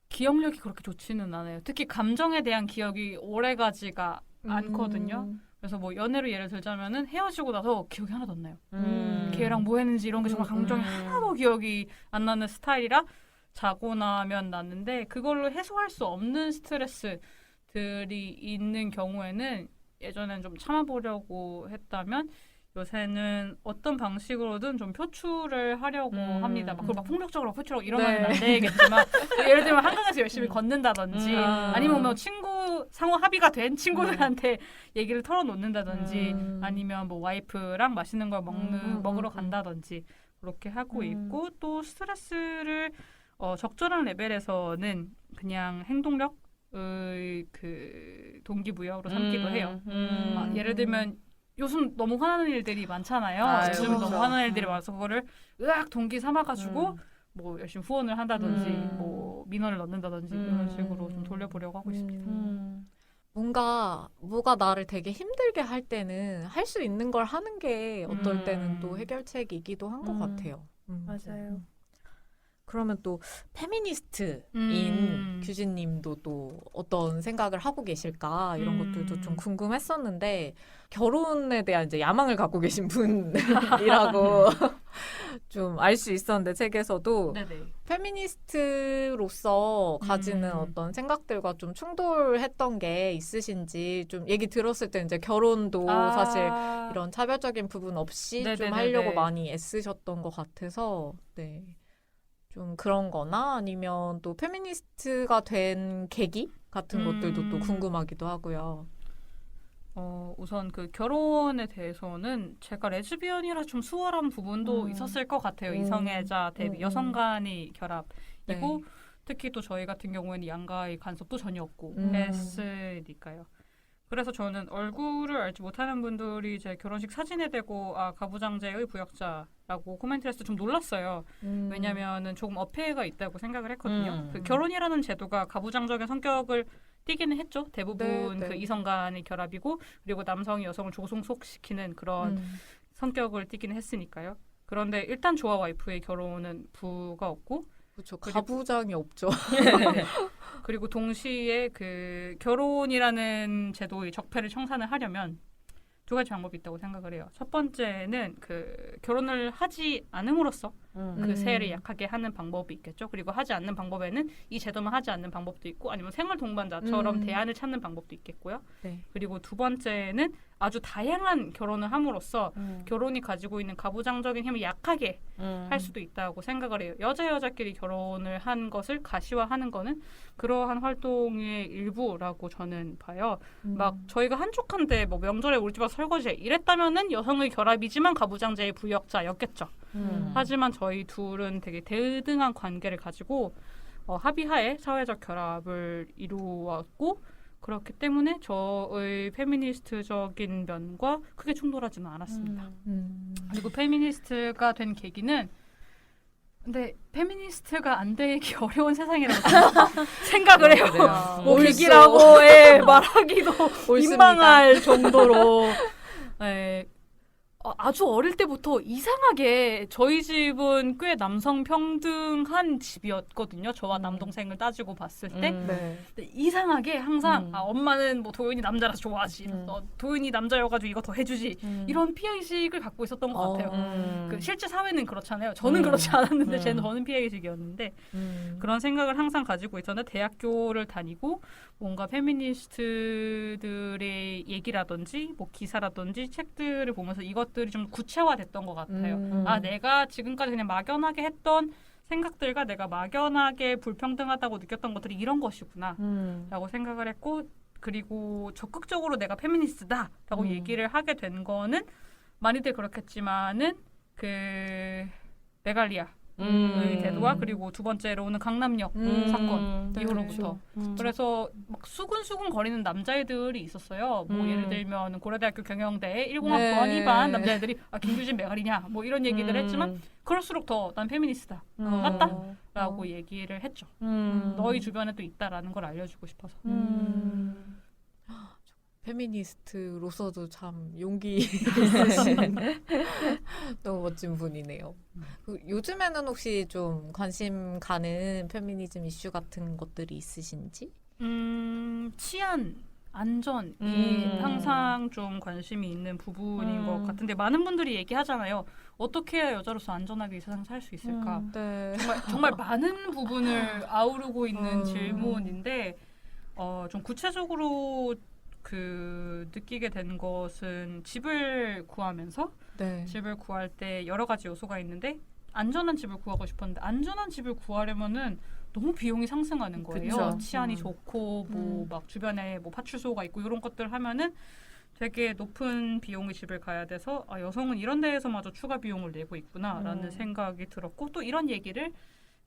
기억력이 그렇게 좋지는 않아요. 특히 감정에 대한 기억이 오래가지가 않거든요. 그래서 뭐 연애로 예를 들자면은 헤어지고 나서 기억이 하나도 안 나요. 걔랑 뭐 했는지 이런 게 정말 감정이 하나도 기억이 안 나는 스타일이라 자고 나면 났는데 그걸로 해소할 수 없는 스트레스들이 있는 경우에는 예전엔 좀 참아보려고 했다면 요새는 어떤 방식으로든 좀 표출을 하려고 합니다. 그걸 막 폭력적으로 표출하고 이러면 안 되겠지만 예를 들면 한강에서 열심히 걷는다든지 아니면 뭐 친구 상호 합의가 된 친구들한테 얘기를 털어놓는다든지 아니면 뭐 와이프랑 맛있는 걸 먹으러 간다든지 그렇게 하고 있고 또 스트레스를 적절한 레벨에서는 그냥 행동력의 그 동기부여로 삼기도 해요. 예를 들면 요즘 너무 화나는 일들이 많잖아요. 요즘 그렇죠. 너무 화나는 일들이 많아서 그거를 으악 동기 삼아가지고 뭐 열심히 후원을 한다든지 뭐 민원을 넣는다든지 이런 식으로 좀 돌려보려고 하고 있습니다. 뭐가 나를 되게 힘들게 할 때는 할 수 있는 걸 하는 게 어떨 때는 또 해결책이기도 한 것 같아요. 맞아요. 그러면 또 페미니스트인 규진님도 또 어떤 생각을 하고 계실까 이런 것들도 좀 궁금했었는데 결혼에 대한 이제 야망을 갖고 계신 분이라고 좀 알 수 있었는데 책에서도 네네. 페미니스트로서 가지는 어떤 생각들과 좀 충돌했던 게 있으신지 좀 얘기 들었을 때 이제 결혼도 사실 이런 차별적인 부분 없이 좀 네네네네. 하려고 많이 애쓰셨던 것 같아서 네. 좀 그런 거나 아니면 또 페미니스트가 된 계기 같은 것들도 또 궁금하기도 하고요. 우선 그 결혼에 대해서는 제가 레즈비언이라 좀 수월한 부분도 있었을 것 같아요. 이성애자 대비 여성 간의 결합이고 네. 특히 또 저희 같은 경우에는 양가의 간섭도 전혀 없고 음. 했으니까요. 그래서 저는 얼굴을 알지 못하는 분들이 제 결혼식 사진에 대고 가부장제의 부역자라고 코멘트를 해서 좀 놀랐어요. 왜냐면은 조금 어폐가 있다고 생각을 했거든요. 그 결혼이라는 제도가 가부장적인 성격을 띠기는 했죠. 대부분 네. 그 이성 간의 결합이고 그리고 남성이 여성을 조종속시키는 그런 성격을 띠기는 했으니까요. 그런데 일단 조와 와이프의 결혼은 부가 없고 그렇죠. 가부장이 없죠. 그리고 동시에 그 결혼이라는 제도의 적폐를 청산을 하려면 두 가지 방법이 있다고 생각을 해요. 첫 번째는 그 결혼을 하지 않음으로써 그 세를 약하게 하는 방법이 있겠죠. 그리고 하지 않는 방법에는 이 제도만 하지 않는 방법도 있고 아니면 생활 동반자처럼 대안을 찾는 방법도 있겠고요. 네. 그리고 두 번째는 아주 다양한 결혼을 함으로써 결혼이 가지고 있는 가부장적인 힘을 약하게 할 수도 있다고 생각을 해요. 여자끼리 결혼을 한 것을 가시화하는 거는 그러한 활동의 일부라고 저는 봐요. 막 저희가 한족한데 뭐 명절에 우리 집 와서 설거지해 이랬다면은 여성의 결합이지만 가부장제의 부역자였겠죠. 하지만 저희 둘은 되게 대등한 관계를 가지고 합의하에 사회적 결합을 이루었고 그렇기 때문에 저의 페미니스트적인 면과 크게 충돌하지는 않았습니다. 그리고 페미니스트가 된 계기는 근데 페미니스트가 안 되기 어려운 세상이라고 생각을 해요. 뭐 옳소. 계기라고 말하기도 옳습니다. 민망할 정도로 아주 어릴 때부터 이상하게 저희 집은 꽤 남성 평등한 집이었거든요. 저와 남동생을 따지고 봤을 때 네. 근데 이상하게 항상 엄마는 뭐 도윤이 남자라서 좋아하지 도윤이 남자여가지고 이거 더 해주지 이런 피해의식을 갖고 있었던 것 같아요. 그 실제 사회는 그렇잖아요. 저는 그렇지 않았는데 저는 피해의식이었는데 그런 생각을 항상 가지고 있었는데 대학교를 다니고 뭔가 페미니스트들의 얘기라든지 뭐 기사라든지 책들을 보면서 이것들이 좀 구체화됐던 것 같아요. 내가 지금까지 그냥 막연하게 했던 생각들과 내가 막연하게 불평등하다고 느꼈던 것들이 이런 것이구나 라고 생각을 했고 그리고 적극적으로 내가 페미니스트다라고 얘기를 하게 된 거는 많이들 그렇겠지만은 그 메갈리아 대도와 그리고 두 번째로는 강남역 사건 이후로부터 그래서 막 수근수근 거리는 남자애들이 있었어요. 뭐 예를 들면 고려대학교 경영대 1공학번 네. 2반 남자애들이 김규진 메갈이냐 뭐 이런 얘기들 했지만 그럴수록 더 난 페미니스트다 맞다 라고 얘기를 했죠. 너희 주변에 또 있다라는 걸 알려주고 싶어서 페미니스트로서도 참 용기 있으신 너무 멋진 분이네요. 요즘에는 혹시 좀 관심 가는 페미니즘 이슈 같은 것들이 있으신지? 치안, 안전이 항상 좀 관심이 있는 부분인 것 같은데 많은 분들이 얘기하잖아요. 어떻게 해야 여자로서 안전하게 이 세상 살 수 있을까? 네. 정말 많은 부분을 아우르고 있는 질문인데 좀 구체적으로 그 느끼게 된 것은 집을 구하면서 네. 집을 구할 때 여러 가지 요소가 있는데 안전한 집을 구하고 싶었는데 안전한 집을 구하려면은 너무 비용이 상승하는 거예요. 그쵸. 치안이 좋고 뭐 막 주변에 뭐 파출소가 있고 이런 것들 하면은 되게 높은 비용의 집을 가야 돼서 여성은 이런 데에서마저 추가 비용을 내고 있구나라는 생각이 들었고 또 이런 얘기를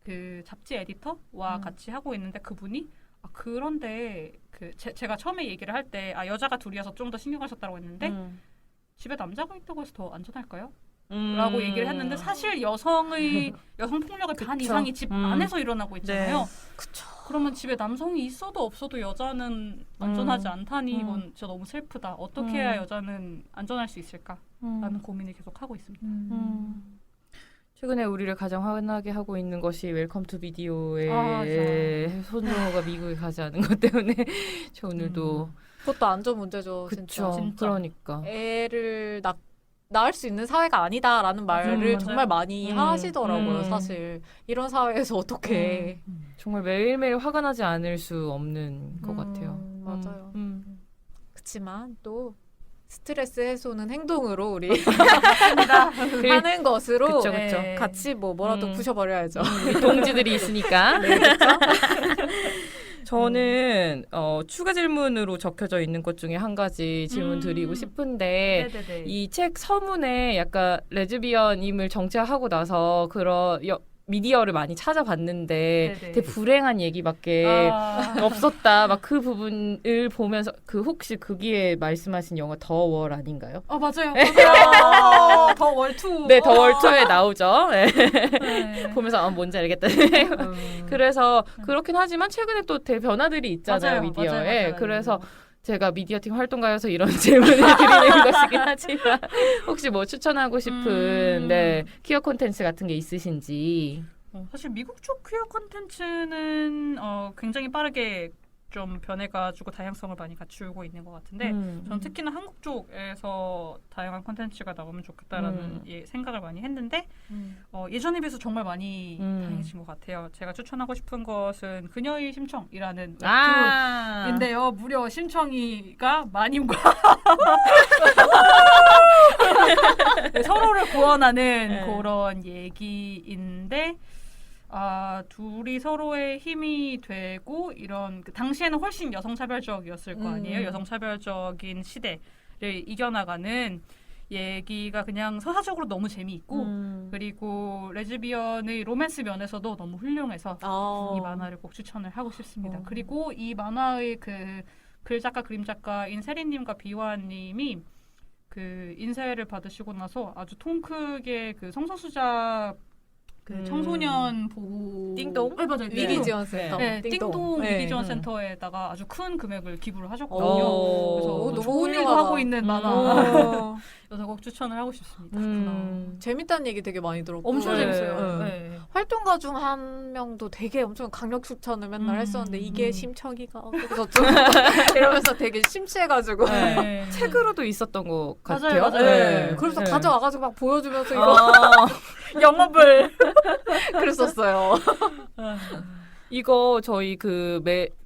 그 잡지 에디터와 같이 하고 있는데 그분이 그런데 제가 처음에 얘기를 할 때 여자가 둘이어서 좀 더 신경을 썼다고 했는데 집에 남자가 있다고 해서 더 안전할까요? 라고 얘기를 했는데 사실 여성 폭력의 반 이상이 집 안에서 일어나고 있잖아요. 그쵸. 그러면 집에 남성이 있어도 없어도 여자는 안전하지 않다니 이건 진짜 너무 슬프다. 어떻게 해야 여자는 안전할 수 있을까? 라는 고민을 계속 하고 있습니다. 최근에 우리를 가장 화나게 하고 있는 것이 웰컴 투 비디오의 맞아. 손정호가 미국에 가지 않은 것 때문에 저 오늘도 그것도 안전 문제죠. 그쵸. 진짜. 그러니까. 애를 낳을 수 있는 사회가 아니다라는 말을 맞아요. 정말 많이 하시더라고요. 사실 이런 사회에서 어떻게 정말 매일매일 화가 나지 않을 수 없는 것 같아요. 맞아요. 그렇지만 또 스트레스 해소는 행동으로 우리 하는 것으로 그쵸, 그쵸. 네. 같이 뭐라도 부셔버려야죠. 우리 동지들이 있으니까. 네, 그렇죠? 저는 추가 질문으로 적혀져 있는 것 중에 한 가지 질문 드리고 싶은데 네네네. 이 책 서문에 약간 레즈비언임을 정체하고 나서 그런 미디어를 많이 찾아봤는데 네네. 되게 불행한 얘기밖에 아, 없었다. 막 그 부분을 보면서 혹시 거기에 말씀하신 영화 더 월 아닌가요? 맞아요. 맞아요. 더 월투. 네, 더 월 2에 나오죠. 네. 네. 보면서 뭔지 알겠다. 그래서 그렇긴 하지만 최근에 또 변화들이 있잖아요, 맞아요. 미디어에. 맞아요. 그래서 제가 미디어팀 활동가여서 이런 질문을 드리는 것이긴 하지만 혹시 뭐 추천하고 싶은 퀴어 콘텐츠 같은 게 있으신지. 사실 미국 쪽 퀴어 콘텐츠는 굉장히 빠르게 좀 변해가지고 다양성을 많이 갖추고 있는 것 같은데 저는 특히나 한국 쪽에서 다양한 콘텐츠가 나오면 좋겠다라는 생각을 많이 했는데 예전에 비해서 정말 많이 다양해진 것 같아요. 제가 추천하고 싶은 것은 그녀의 심청이라는 웹툰인데요. 무려 심청이가 마님과 네, 서로를 구원하는 그런 얘기인데 둘이 서로의 힘이 되고 이런 당시에는 훨씬 여성차별적이었을 거 아니에요. 여성차별적인 시대를 이겨나가는 얘기가 그냥 서사적으로 너무 재미있고 그리고 레즈비언의 로맨스 면에서도 너무 훌륭해서 이 만화를 꼭 추천을 하고 싶습니다. 그리고 이 만화의 그 글작가 그림작가인 세리님과 비와님이 그 인쇄를 받으시고 나서 아주 통 크게 그 성소수자 그 청소년 보호 띵동? 네, 맞아요. 위기 지원 센터. 네, 띵동 네. 위기 지원 센터에다가 아주 큰 금액을 기부를 하셨거든요. 그래서 너무 좋은 일도 훌륭하다. 하고 있는 만화. 그래서 꼭 추천을 하고 싶습니다. 재밌다는 얘기 되게 많이 들었고 엄청 네. 재밌어요. 네. 네. 활동가 중 한 명도 되게 엄청 강력 추천을 맨날 했었는데 이게 심청이가 그래서 좀 이러면서 되게 심취해가지고 네. 책으로도 있었던 것 맞아요, 같아요. 맞아요. 네. 그래서 가져와가지고 막 보여주면서 이거 영업을 그랬었어요. 이거 저희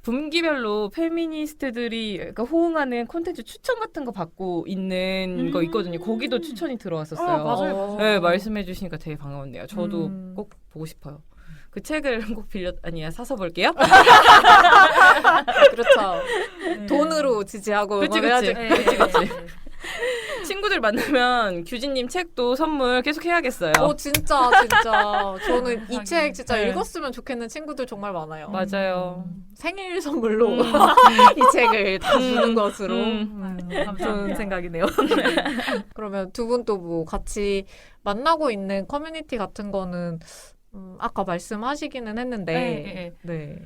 분기별로 페미니스트들이 약간 호응하는 콘텐츠 추천 같은 거 받고 있는 거 있거든요. 거기도 추천이 들어왔었어요. 맞아요. 네, 말씀해 주시니까 되게 반가웠네요. 저도 꼭 보고 싶어요. 그 책을 꼭 사서 볼게요. 그렇죠. 돈으로 지지하고 그치. 응원해야지. 친구들 만나면 규진님 책도 선물 계속 해야겠어요. 진짜 저는 이 책 진짜 네. 읽었으면 좋겠는 친구들 정말 많아요. 맞아요. 생일 선물로 이 책을 다 주는 것으로 좋은 생각이네요. 그러면 두 분 또 뭐 같이 만나고 있는 커뮤니티 같은 거는 아까 말씀하시기는 했는데 네.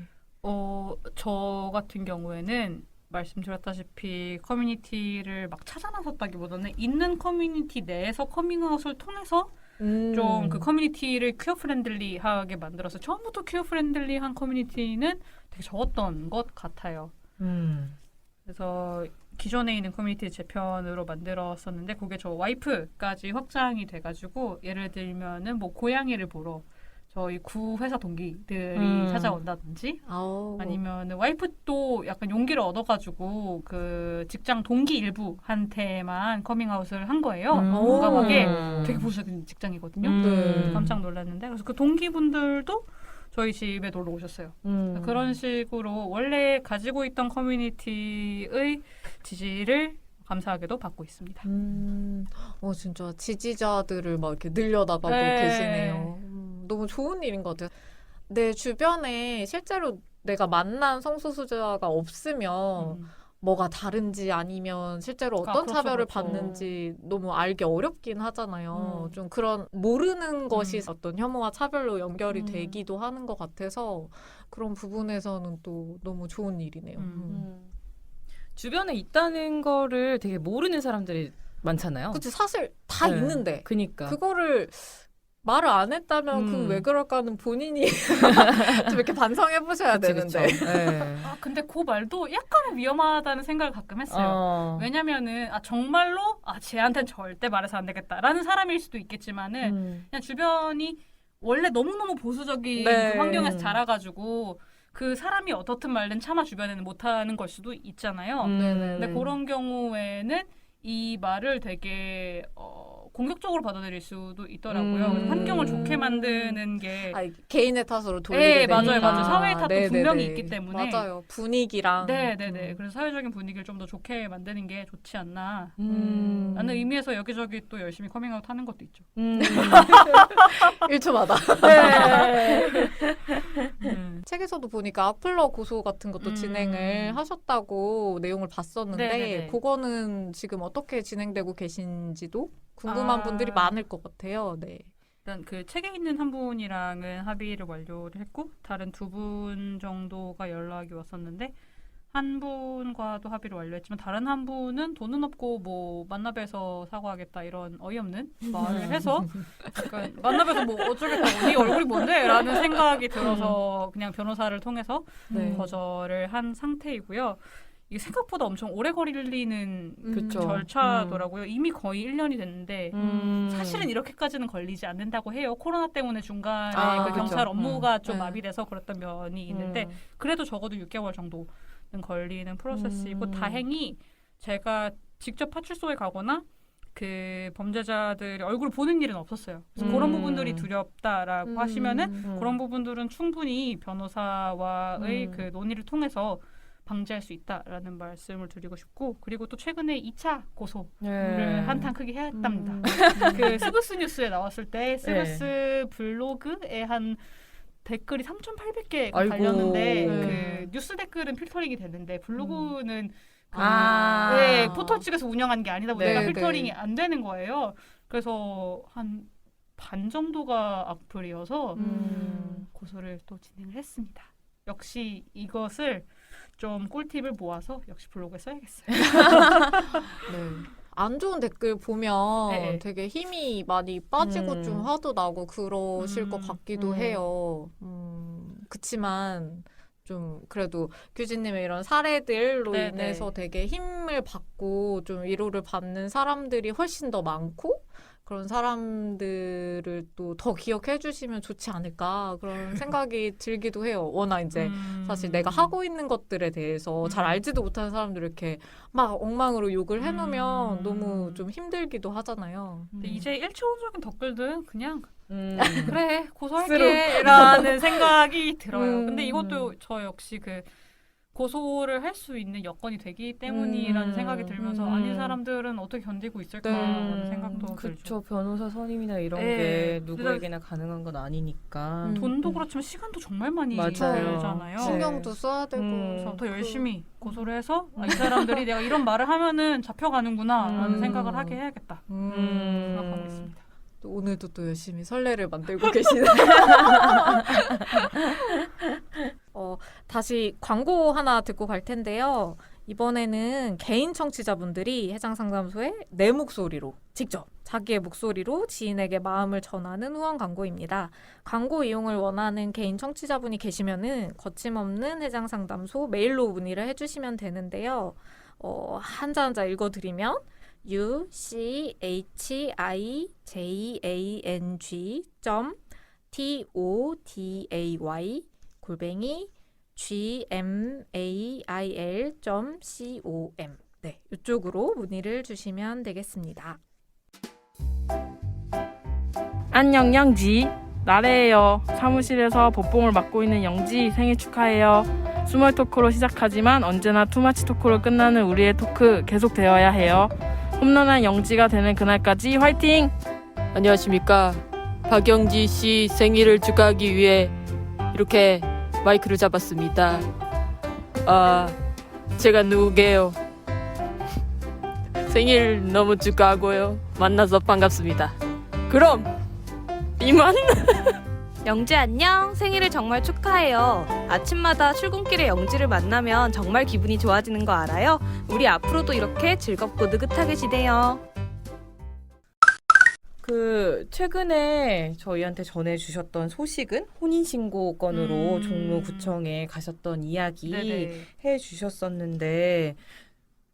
저 같은 경우에는 말씀드렸다시피 커뮤니티를 막 찾아 나섰다기보다는 있는 커뮤니티 내에서 커밍아웃을 통해서 좀 그 커뮤니티를 퀴어 프렌들리하게 만들어서 처음부터 퀴어 프렌들리한 커뮤니티는 되게 적었던 것 같아요. 그래서 기존에 있는 커뮤니티 재편으로 만들었었는데 그게 저 와이프까지 확장이 돼가지고 예를 들면은 뭐 고양이를 보러 저희 구 회사 동기들이 찾아온다든지 아니면 와이프도 약간 용기를 얻어가지고 그 직장 동기 일부한테만 커밍아웃을 한 거예요. 공감하게 되게 보수적인 직장이거든요. 깜짝 놀랐는데 그래서 그 동기분들도 저희 집에 놀러 오셨어요. 그런 식으로 원래 가지고 있던 커뮤니티의 지지를 감사하게도 받고 있습니다. 진짜 지지자들을 막 이렇게 늘려나가고 계시네요. 너무 좋은 일인 것 같아요. 내 주변에 실제로 내가 만난 성소수자가 없으면 뭐가 다른지 아니면 실제로 어떤 그렇죠, 차별을 그렇죠. 받는지 너무 알기 어렵긴 하잖아요. 음. 좀 그런 모르는 것이 어떤 혐오와 차별로 연결이 음. 되기도 하는 것 같아서 그런 부분에서는 또 너무 좋은 일이네요. 주변에 있다는 거를 되게 모르는 사람들이 많잖아요. 그치 사실 다 네. 있는데 그니까. 그거를 말을 안 했다면 그 왜 그럴까는 본인이 좀 이렇게 반성해 보셔야 그치, 되는데. 그쵸. 네. 아, 근데 그 말도 약간은 위험하다는 생각을 가끔 했어요. 왜냐면은 정말로 쟤한테는 절대 말해서 안 되겠다라는 사람일 수도 있겠지만은 그냥 주변이 원래 너무너무 보수적인 네. 그 환경에서 자라가지고 그 사람이 어떻든 말든 차마 주변에는 못하는 걸 수도 있잖아요. 네네. 근데 그런 경우에는 이 말을 되게 공격적으로 받아들일 수도 있더라고요. 그래서 환경을 좋게 만드는 게 개인의 탓으로 돌리게 되니까. 맞아요. 사회의 탓도 네네네. 분명히 있기 때문에. 맞아요. 분위기랑. 네네네. 그래서 사회적인 분위기를 좀 더 좋게 만드는 게 좋지 않나. 음. 라는 의미에서 여기저기 또 열심히 커밍아웃 하는 것도 있죠. 1초마다. 네. 책에서도 보니까 악플러 고소 같은 것도 음. 진행을 하셨다고 내용을 봤었는데 네네네. 그거는 지금 어떻게 진행되고 계신지도 궁금한 분들이 많을 것 같아요. 네. 일단 그 책에 있는 한 분이랑은 합의를 완료를 했고 다른 2분 정도가 연락이 왔었는데 한 분과도 합의를 완료했지만 다른 한 분은 돈은 없고 뭐 만나뵈서 사과하겠다 이런 어이없는 말을 해서 약간 만나뵈서 뭐 어쩌겠다고 네 얼굴이 뭔데? 라는 생각이 들어서 그냥 변호사를 통해서 네. 거절을 한 상태이고요. 이게 생각보다 엄청 오래 걸리는 그쵸. 절차더라고요. 이미 거의 1년이 됐는데 음. 사실은 이렇게까지는 걸리지 않는다고 해요. 코로나 때문에 중간에 아, 그 경찰 그쵸. 업무가 좀 네. 마비돼서 그랬던 면이 있는데 그래도 적어도 6개월 정도는 걸리는 프로세스이고 다행히 제가 직접 파출소에 가거나 그 범죄자들의 얼굴을 보는 일은 없었어요. 그래서 그런 부분들이 두렵다라고 하시면은 그런 부분들은 충분히 변호사와의 그 논의를 통해서 방지할 수 있다라는 말씀을 드리고 싶고 그리고 또 최근에 2차 고소를 네. 한탕 크게 했답니다. 그 스브스 뉴스에 나왔을 때 스브스 블로그에 한 댓글이 3,800개가 아이고. 달렸는데 네. 그 뉴스 댓글은 필터링이 되는데 블로그는 아. 포털 측에서 운영하는 게 아니다 보니까 네, 필터링이 네. 안 되는 거예요. 그래서 한 반 정도가 악플이어서 고소를 또 진행을 했습니다. 역시 이것을 좀 꿀팁을 모아서 역시 블로그에 써야겠어요. 네. 안 좋은 댓글 보면 네. 되게 힘이 많이 빠지고 좀 화도 나고 그러실 것 같기도 해요. 그치만 좀 그래도 규진님의 이런 사례들로 네네. 인해서 되게 힘을 받고 좀 위로를 받는 사람들이 훨씬 더 많고 그런 사람들을 또 더 기억해 주시면 좋지 않을까 그런 생각이 들기도 해요. 워낙 이제 사실 내가 하고 있는 것들에 대해서 잘 알지도 못하는 사람들 이렇게 막 엉망으로 욕을 해놓으면 너무 좀 힘들기도 하잖아요. 근데 이제 1차원적인 댓글들은 그냥 음. 그래 고소할게 라는 생각이 들어요. 근데 이것도 저 역시 그 고소를 할 수 있는 여건이 되기 때문이라는 생각이 들면서 아닌 사람들은 어떻게 견디고 있을까라는 생각도 들죠. 그쵸. 변호사 선임이나 이런 네. 게 누구에게나 가능한 건 아니니까. 돈도 그렇지만 시간도 정말 많이 맞아요. 들잖아요. 네. 신경도 써야 되고 그래서 더 열심히 고소를 해서 이 사람들이 내가 이런 말을 하면은 잡혀가는구나라는 생각을 하게 해야겠다 생각하고 있습니다. 또 오늘도 또 열심히 선례를 만들고 계시네. 다시 광고 하나 듣고 갈 텐데요. 이번에는 개인 청취자분들이 해장상담소에 내 목소리로 직접 자기의 목소리로 지인에게 마음을 전하는 후원 광고입니다. 광고 이용을 원하는 개인 청취자분이 계시면은 거침없는 해장상담소 메일로 문의를 해주시면 되는데요. 한자 한자 읽어드리면 uchiajang@gmail.com 네, 이쪽으로 문의를 주시면 되겠습니다. 안녕 영지 나래예요. 사무실에서 복봉을 맡고 있는 영지 생일 축하해요. 스몰 토크로 시작하지만 언제나 투마치 토크로 끝나는 우리의 토크 계속되어야 해요. 홈런한 영지가 되는 그날까지 화이팅! 안녕하십니까. 박영지 씨 생일을 축하하기 위해 이렇게 마이크를 잡았습니다. 제가 누구게요? 생일 너무 축하하고요. 만나서 반갑습니다. 그럼 이만. 영지 안녕. 생일을 정말 축하해요. 아침마다 출근길에 영지를 만나면 정말 기분이 좋아지는 거 알아요? 우리 앞으로도 이렇게 즐겁고 느긋하게 지내요. 그 최근에 저희한테 전해주셨던 소식은 혼인신고 건으로 종로구청에 가셨던 이야기 네네. 해주셨었는데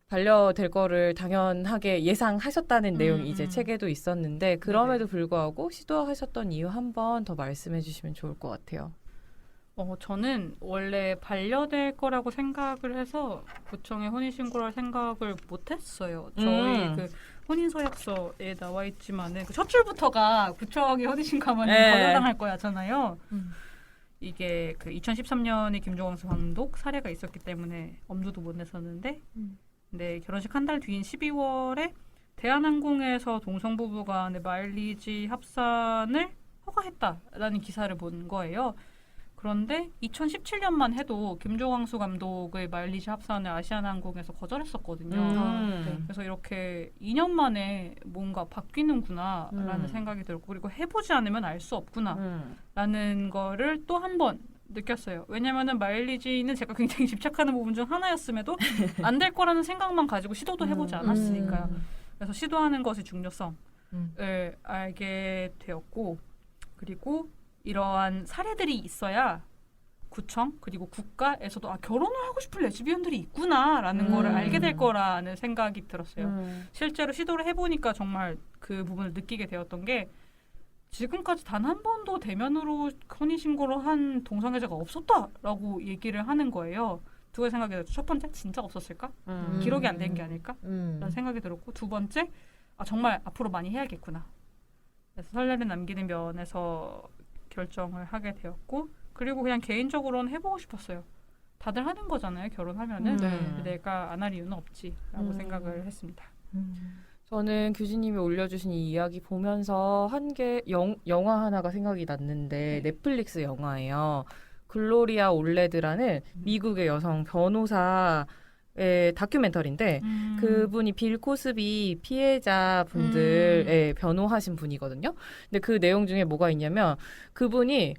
반려될 거를 당연하게 예상하셨다는 내용이 이제 음. 책에도 있었는데 그럼에도 불구하고 시도하셨던 이유 한 번 더 말씀해 주시면 좋을 것 같아요. 저는 원래 반려될 거라고 생각을 해서 구청에 혼인신고를 할 생각을 못했어요. 저희 그 혼인서약서에 나와 있지만은 그 첫 줄부터가 구청에 혼인신고하면 네. 거절당할 거야잖아요. 이게 그 2013년에 김종광수 감독 사례가 있었기 때문에 엄두도 못 냈었는데 근데 결혼식 한 달 뒤인 12월에 대한항공에서 동성 부부 간의 마일리지 합산을 허가했다라는 기사를 본 거예요. 그런데 2017년만 해도 김종광수 감독의 마일리지 합산을 아시아나항공에서 거절했었거든요. 네, 그래서 이렇게 2년 만에 뭔가 바뀌는구나라는 생각이 들었고 그리고 해보지 않으면 알 수 없구나라는 거를 또 한 번 느꼈어요. 왜냐면은 마일리지는 제가 굉장히 집착하는 부분 중 하나였음에도 안 될 거라는 생각만 가지고 시도도 해보지 않았으니까요. 그래서 시도하는 것의 중요성을 알게 되었고 그리고 이러한 사례들이 있어야 구청 그리고 국가에서도 결혼을 하고 싶은 레즈비언들이 있구나라는 거를 알게 될 거라는 생각이 들었어요. 실제로 시도를 해보니까 정말 그 부분을 느끼게 되었던 게 지금까지 단 한 번도 대면으로 혼인신고를 한 동성애자가 없었다라고 얘기를 하는 거예요. 두 가지 생각이 들었죠. 첫 번째, 진짜 없었을까? 기록이 안 된 게 아닐까? 라는 생각이 들었고 두 번째, 정말 앞으로 많이 해야겠구나. 그래서 선례를 남기는 면에서 결정을 하게 되었고 그리고 그냥 개인적으로는 해보고 싶었어요. 다들 하는 거잖아요. 결혼하면은. 내가 안 할 이유는 없지라고 생각을 했습니다. 저는 규진님이 올려주신 이 이야기 보면서 한 개 영화 하나가 생각이 났는데 넷플릭스 영화예요. 글로리아 올레드라는 미국의 여성 변호사의 다큐멘터리인데 그분이 빌 코스비 피해자분들의 변호하신 분이거든요. 근데 그 내용 중에 뭐가 있냐면 그분이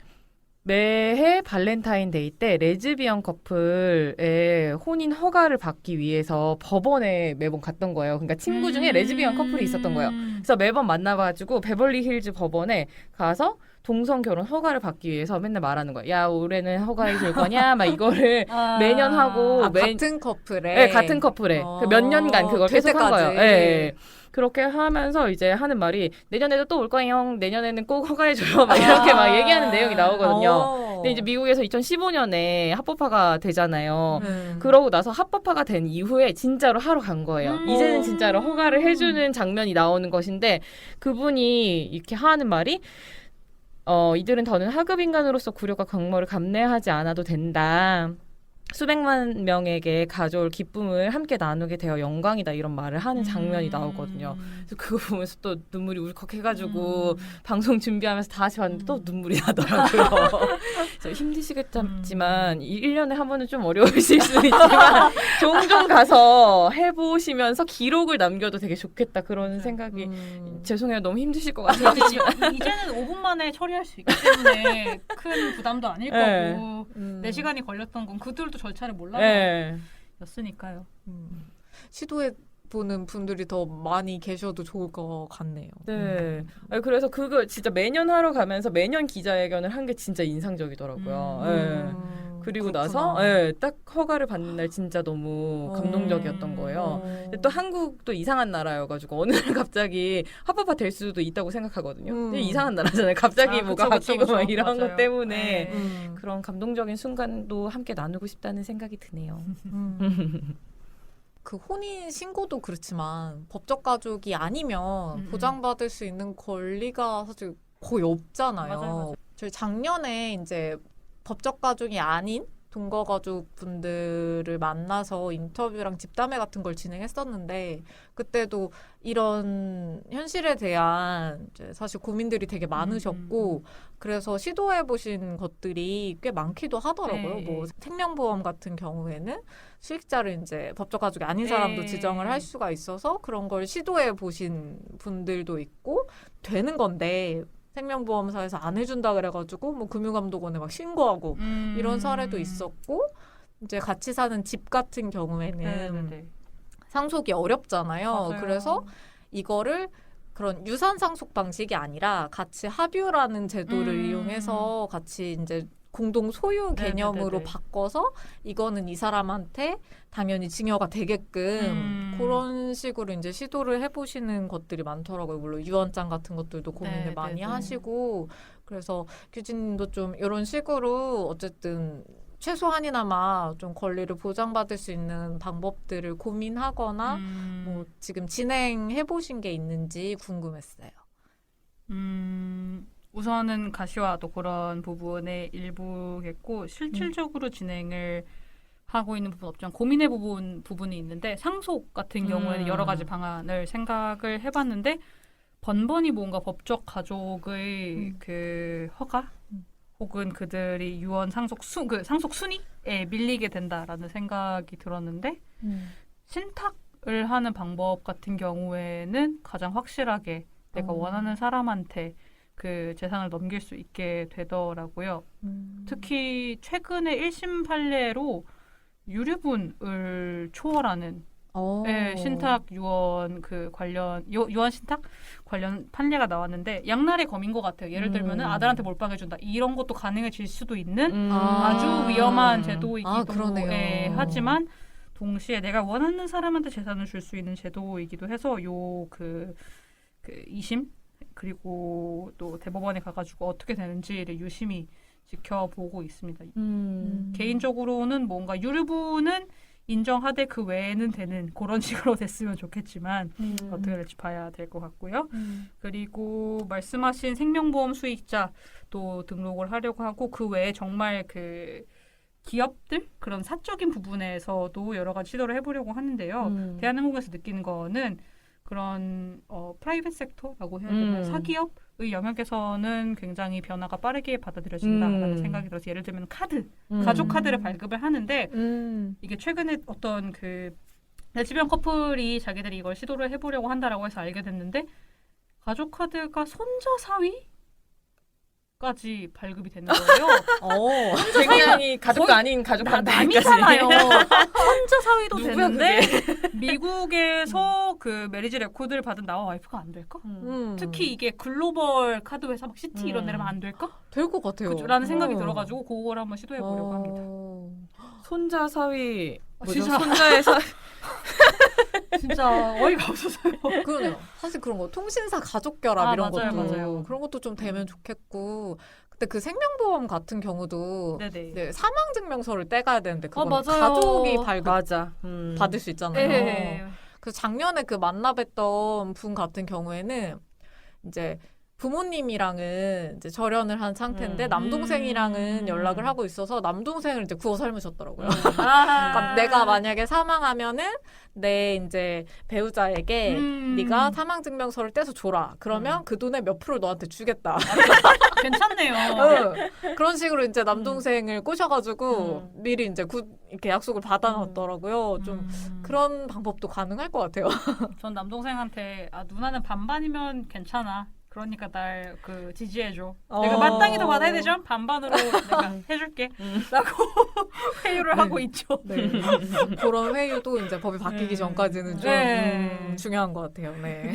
매해 발렌타인데이 때 레즈비언 커플의 혼인 허가를 받기 위해서 법원에 매번 갔던 거예요. 그러니까 친구 중에 레즈비언 커플이 있었던 거예요. 그래서 매번 만나가지고 베벌리 힐즈 법원에 가서 동성 결혼 허가를 받기 위해서 맨날 말하는 거예요. 야, 올해는 허가해 줄 거냐? 막 이거를 매년 하고 같은 커플에 네, 같은 커플에 그 몇 년간 그걸 계속 한 거예요. 네. 그렇게 하면서 이제 하는 말이 내년에도 또 올 거예요. 내년에는 꼭 허가해줘요. 막 이렇게 막 얘기하는 내용이 나오거든요. 근데 이제 미국에서 2015년에 합법화가 되잖아요. 그러고 나서 합법화가 된 이후에 진짜로 하러 간 거예요. 이제는 진짜로 허가를 해주는 장면이 나오는 것인데 그분이 이렇게 하는 말이 이들은 더는 하급 인간으로서 구력과 경모를 감내하지 않아도 된다. 수백만 명에게 가져올 기쁨을 함께 나누게 되어 영광이다 이런 말을 하는 장면이 나오거든요. 그래서 그거 보면서 또 눈물이 울컥해가지고 방송 준비하면서 다시 봤는데 또 눈물이 나더라고요. 그래서 힘드시겠지만 1년에 한 번은 좀 어려우실 수는 있지만 종종 가서 해보시면서 기록을 남겨도 되게 좋겠다 그런 생각이 죄송해요. 너무 힘드실 것 같아요. 이제는 5분 만에 처리할 수 있기 때문에 큰 부담도 아닐 거고 4시간이 걸렸던 건 그들도 절차를 몰라서 였으니까요. 시도해 보는 분들이 더 많이 계셔도 좋을 것 같네요. 네. 그래서 그거 진짜 매년 하러 가면서 매년 기자회견을 한 게 진짜 인상적이더라고요. 그리고 그렇구나. 나서 딱 허가를 받는 날 진짜 너무 감동적이었던 거예요. 근데 또 한국도 이상한 나라여가지고 어느 날 갑자기 합법화 될 수도 있다고 생각하거든요. 근데 이상한 나라잖아요. 갑자기 뭐가 바뀌고 막 이런 맞아요. 것 때문에 그런 감동적인 순간도 함께 나누고 싶다는 생각이 드네요. 그 혼인 신고도 그렇지만 법적 가족이 아니면 보장받을 수 있는 권리가 사실 거의 없잖아요. 맞아요. 저희 작년에 이제 법적 가족이 아닌 동거 가족 분들을 만나서 인터뷰랑 집담회 같은 걸 진행했었는데 그때도 이런 현실에 대한 이제 사실 고민들이 되게 많으셨고 그래서 시도해 보신 것들이 꽤 많기도 하더라고요. 네. 뭐 생명보험 같은 경우에는 수익자를 이제 법적 가족이 아닌 사람도 네. 지정을 할 수가 있어서 그런 걸 시도해 보신 분들도 있고 되는 건데 생명보험사에서 안 해준다 그래가지고 뭐 금융감독원에 막 신고하고 이런 사례도 있었고 이제 같이 사는 집 같은 경우에는 네네네. 상속이 어렵잖아요. 맞아요. 그래서 이거를 그런 유산 상속 방식이 아니라 같이 합유라는 제도를 이용해서 같이 이제 공동 소유 개념으로 네네네네. 바꿔서 이거는 이 사람한테 당연히 증여가 되게끔 그런 식으로 이제 시도를 해보시는 것들이 많더라고요. 물론 유언장 같은 것들도 고민을 네, 많이 네, 네. 하시고 그래서 규진님도 좀 이런 식으로 어쨌든 최소한이나마 좀 권리를 보장받을 수 있는 방법들을 고민하거나 뭐 지금 진행해 보신 게 있는지 궁금했어요. 우선은 가시화도 그런 부분의 일부겠고 실질적으로 진행을 하고 있는 부분 없지만 고민해 부분이 있는데 상속 같은 경우에는 여러 가지 방안을 생각을 해봤는데 번번이 뭔가 법적 가족의 그 허가 혹은 그들이 유언 상속 상속 순위에 밀리게 된다라는 생각이 들었는데 신탁을 하는 방법 같은 경우에는 가장 확실하게 내가 원하는 사람한테 그 재산을 넘길 수 있게 되더라고요. 특히 최근에 1심 판례로 유류분을 초월하는 네, 신탁 유언 그 관련 유언 신탁 관련 판례가 나왔는데 양날의 검인 것 같아요. 예를 들면은 아들한테 몰빵해준다 이런 것도 가능해질 수도 있는 아주 위험한 제도이기도 그러네요. 하지만 동시에 내가 원하는 사람한테 재산을 줄 수 있는 제도이기도 해서 그 2심 그리고 또 대법원에 가가지고 어떻게 되는지를 유심히 지켜보고 있습니다. 개인적으로는 뭔가 유류분은 인정하되 그 외에는 되는 그런 식으로 됐으면 좋겠지만 어떻게 될지 봐야 될 것 같고요. 그리고 말씀하신 생명보험 수익자도 등록을 하려고 하고 그 외에 정말 그 기업들 그런 사적인 부분에서도 여러 가지 시도를 해보려고 하는데요. 대한항공에서 느끼는 거는 그런 프라이빗 섹터라고 해야 되나요? 사기업의 영역에서는 굉장히 변화가 빠르게 받아들여진다라는 생각이 들어서 예를 들면 카드, 가족 카드를 발급을 하는데 이게 최근에 어떤 그 레즈비언 커플이 자기들이 이걸 시도를 해보려고 한다라고 해서 알게 됐는데 가족 카드가 손자 사위? 까지 발급이 되는 거예요. 굉장히 가족도 거의 아닌 가족한테 남이잖아요. 혼자 사위도 누구야, 되는데 미국에서 그 메리지 레코드를 받은 나와 와이프가 안 될까? 특히 이게 글로벌 카드 회사 막 시티 이런 데라면 안 될까? 될 것 같아요. 라는 생각이 들어가지고 그걸 한번 시도해 보려고 합니다. 손자 사위 뭐죠? 진짜. 손자의 사 진짜 어이가 없어서요. 그러네요. 사실 그런 거 통신사 가족 결합 이런 맞아요, 것도 맞아요. 그런 것도 좀 되면 좋겠고. 근데 그 생명보험 같은 경우도 네네. 네, 사망 증명서를 떼가야 되는데 그건 맞아요. 가족이 발급 맞아. 받을 수 있잖아요. 네. 그래서 작년에 그 만나뵀던 분 같은 경우에는 이제 부모님이랑은 이제 절연을 한 상태인데 남동생이랑은 연락을 하고 있어서 남동생을 이제 구워 삶으셨더라고요. 그러니까 내가 만약에 사망하면은 내 이제 배우자에게 네가 사망 증명서를 떼서 줘라. 그러면 그 돈의 몇 프로 너한테 주겠다. 괜찮네요. 그런 식으로 이제 남동생을 꼬셔가지고 미리 이제 이렇게 약속을 받아놨더라고요. 좀 그런 방법도 가능할 것 같아요. 전 남동생한테 누나는 반반이면 괜찮아. 그러니까 날 그 지지해줘. 내가 마땅히 더 받아야 되죠? 반반으로 내가 해줄게. 라고 회유를 하고 있죠. 네. 그런 회유도 이제 법이 바뀌기 전까지는 좀 네. 중요한 것 같아요. 네.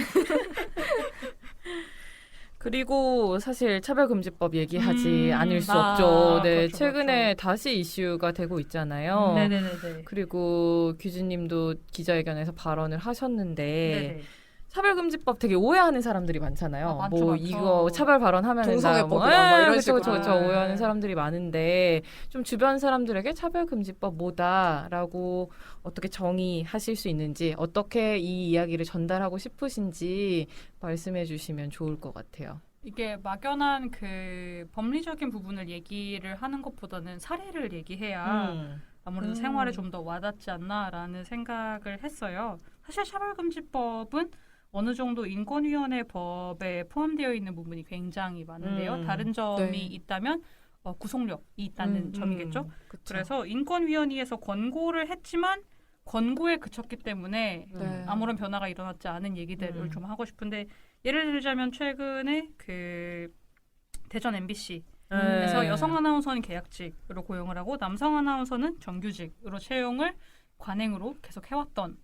그리고 사실 차별금지법 얘기하지 않을 수 없죠. 네, 그렇죠, 최근에 다시 이슈가 되고 있잖아요. 네네네. 그리고 규진님도 기자회견에서 발언을 하셨는데 네네. 차별금지법 되게 오해하는 사람들이 많잖아요. 많죠, 뭐 많죠. 이거 차별 발언하면 동성애법이다, 뭐 이런 식으로. 그쵸, 오해하는 사람들이 많은데 좀 주변 사람들에게 차별금지법 뭐다라고 어떻게 정의하실 수 있는지 어떻게 이 이야기를 전달하고 싶으신지 말씀해 주시면 좋을 것 같아요. 이게 막연한 그 법리적인 부분을 얘기를 하는 것보다는 사례를 얘기해야 아무래도 생활에 좀 더 와닿지 않나라는 생각을 했어요. 사실 차별금지법은 어느 정도 인권위원회 법에 포함되어 있는 부분이 굉장히 많은데요. 다른 점이 네. 있다면 구속력이 있다는 점이겠죠. 그쵸. 그래서 인권위원회에서 권고를 했지만 권고에 그쳤기 때문에 네. 아무런 변화가 일어났지 않은 얘기들을 음. 좀 하고 싶은데 예를 들자면 최근에 그 대전 MBC 그래서 네. 여성 아나운서는 계약직으로 고용을 하고 남성 아나운서는 정규직으로 채용을 관행으로 계속 해왔던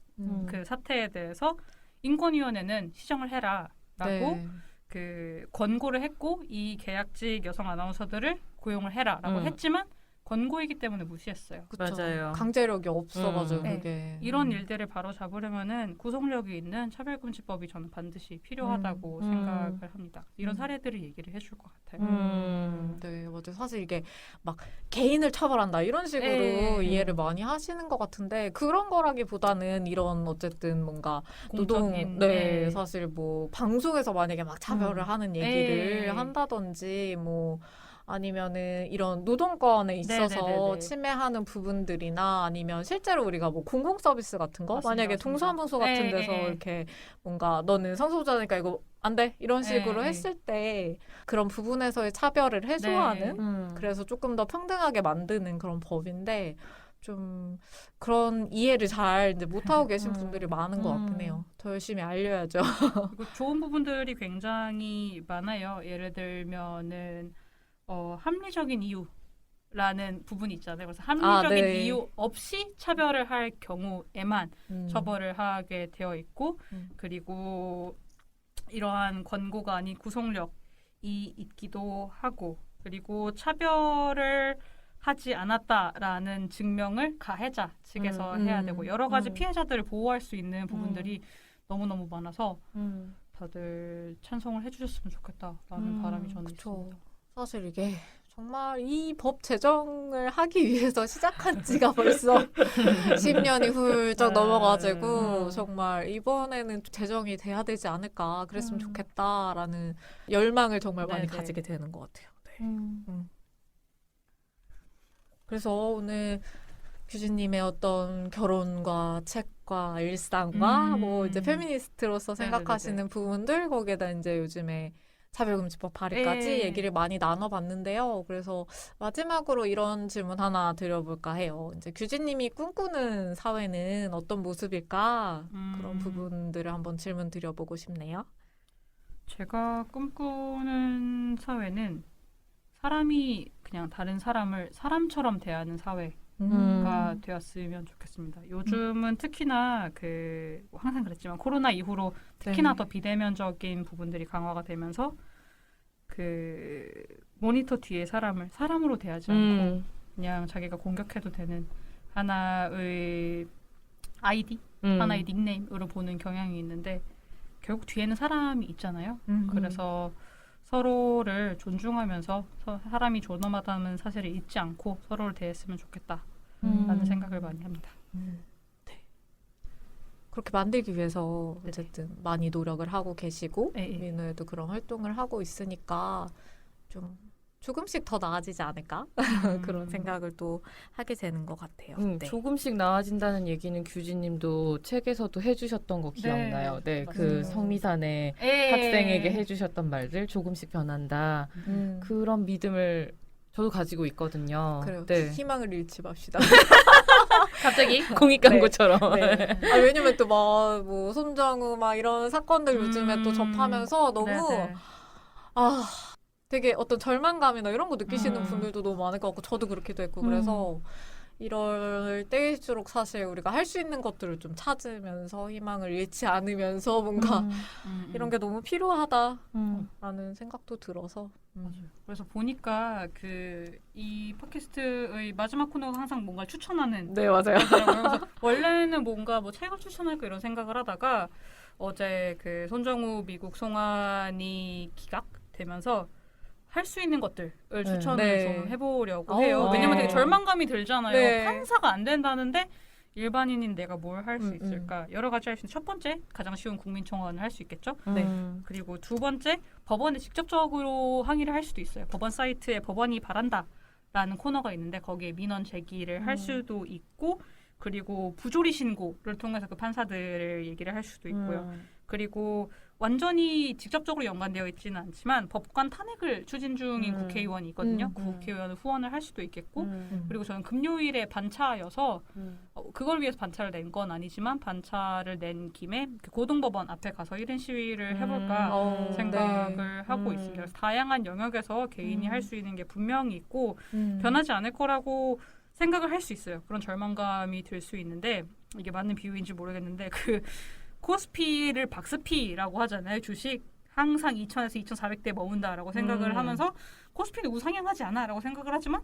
그 사태에 대해서 인권위원회는 시정을 해라라고 네. 그 권고를 했고 이 계약직 여성 아나운서들을 고용을 해라라고 했지만 권고이기 때문에 무시했어요. 그쵸. 맞아요. 강제력이 없어가지고 네. 그게 이런 일들을 바로 잡으려면은 구속력이 있는 차별금지법이 저는 반드시 필요하다고 생각을 합니다. 이런 사례들을 얘기를 해줄 것 같아요. 네, 맞아요. 사실 이게 막 개인을 처벌한다 이런 식으로 네. 이해를 많이 하시는 것 같은데 그런 거라기보다는 이런 어쨌든 뭔가 노동, 공적인, 네, 사실 뭐 방송에서 만약에 막 차별을 하는 얘기를 네. 한다든지 뭐 아니면은 이런 노동권에 있어서 네네네네. 침해하는 부분들이나 아니면 실제로 우리가 뭐 공공 서비스 같은 거 맞습니다, 만약에 맞습니다. 동사무소 같은 네, 데서 네, 네. 이렇게 뭔가 너는 성소수자니까 이거 안 돼 이런 식으로 네, 했을 때 그런 부분에서의 차별을 해소하는 네. 그래서 조금 더 평등하게 만드는 그런 법인데 좀 그런 이해를 잘 이제 못하고 계신 분들이 많은 것 같긴 해요. 더 열심히 알려야죠. 그리고 좋은 부분들이 굉장히 많아요. 예를 들면은 합리적인 이유라는 부분이 있잖아요. 그래서 합리적인 네. 이유 없이 차별을 할 경우에만 처벌을 하게 되어 있고 그리고 이러한 권고가 아닌 구속력이 있기도 하고 그리고 차별을 하지 않았다라는 증명을 가해자 측에서 해야 되고 여러 가지 피해자들을 보호할 수 있는 부분들이 너무너무 많아서 다들 찬성을 해주셨으면 좋겠다라는 바람이 저는 그쵸. 있습니다. 사실 이게 정말 이 법 제정을 하기 위해서 시작한 지가 벌써 10년이 훌쩍 넘어가지고 정말 이번에는 제정이 돼야 되지 않을까 그랬으면 좋겠다라는 열망을 정말 많이 네네. 가지게 되는 것 같아요. 네. 그래서 오늘 규진님의 어떤 결혼과 책과 일상과 뭐 이제 페미니스트로서 네네네네. 생각하시는 부분들 거기에다 이제 요즘에 차별금지법 발의까지 네. 얘기를 많이 나눠봤는데요. 그래서 마지막으로 이런 질문 하나 드려볼까 해요. 이제 규진님이 꿈꾸는 사회는 어떤 모습일까? 그런 부분들을 한번 질문 드려보고 싶네요. 제가 꿈꾸는 사회는 사람이 그냥 다른 사람을 사람처럼 대하는 사회가 되었으면 좋겠습니다. 요즘은 특히나 항상 그랬지만 코로나 이후로 특히나 네. 더 비대면적인 부분들이 강화가 되면서 모니터 뒤에 사람을 사람으로 대하지 않고 그냥 자기가 공격해도 되는 하나의 아이디, 하나의 닉네임으로 보는 경향이 있는데 결국 뒤에는 사람이 있잖아요. 그래서 서로를 존중하면서 사람이 존엄하다는 사실을 잊지 않고 서로를 대했으면 좋겠다라는 생각을 많이 합니다. 네. 그렇게 만들기 위해서 어쨌든 많이 노력을 하고 계시고 네. 민우에도 그런 활동을 하고 있으니까 좀 조금씩 더 나아지지 않을까 그런 생각을 또 하게 되는 것 같아요. 네. 조금씩 나아진다는 얘기는 규진님도 책에서도 해주셨던 거 기억나요? 네, 그 맞아요. 성미산의 예. 학생에게 해주셨던 말들 조금씩 변한다. 그런 믿음을 저도 가지고 있거든요. 그래요. 네. 희망을 잃지 맙시다. 갑자기 공익 광고처럼. 네. 왜냐면 또 막 뭐 손정우 막 이런 사건들 요즘에 또 접하면서 너무 네네. 되게 어떤 절망감이나 이런 거 느끼시는 분들도 너무 많을 것 같고 저도 그렇기도 했고 그래서 이럴 때일수록 사실 우리가 할 수 있는 것들을 좀 찾으면서 희망을 잃지 않으면서 뭔가 이런 게 너무 필요하다라는 생각도 들어서 그래서 보니까 이 팟캐스트의 마지막 코너가 항상 뭔가 추천하는 네 맞아요. 그래서 원래는 뭔가 뭐 책을 추천할까 이런 생각을 하다가 어제 손정우 미국 송환이 기각되면서 할 수 있는 것들을 추천을 네. 좀 해보려고 오, 해요. 왜냐면 네. 되게 절망감이 들잖아요. 네. 판사가 안 된다는데 일반인인 내가 뭘 할 수 음, 있을까? 여러 가지 할 수 있는 첫 번째 가장 쉬운 국민청원을 할 수 있겠죠. 네. 그리고 두 번째 법원에 직접적으로 항의를 할 수도 있어요. 법원 사이트에 법원이 바란다라는 코너가 있는데 거기에 민원 제기를 할 수도 있고 그리고 부조리 신고를 통해서 그 판사들을 얘기를 할 수도 있고요. 그리고 완전히 직접적으로 연관되어 있지는 않지만 법관 탄핵을 추진 중인 국회의원이 있거든요. 그 국회의원을 후원을 할 수도 있겠고 그리고 저는 금요일에 반차여서 그걸 위해서 반차를 낸 건 아니지만 반차를 낸 김에 그 고등법원 앞에 가서 1인 시위를 해볼까 생각을 하고 있습니다. 그래서 다양한 영역에서 개인이 할 수 있는 게 분명히 있고 변하지 않을 거라고 생각을 할 수 있어요. 그런 절망감이 들 수 있는데 이게 맞는 비유인지 모르겠는데 그 코스피를 박스피라고 하잖아요. 주식 항상 2,000에서 2,400대 머문다라고 생각을 하면서 코스피는 우상향하지 않아라고 생각을 하지만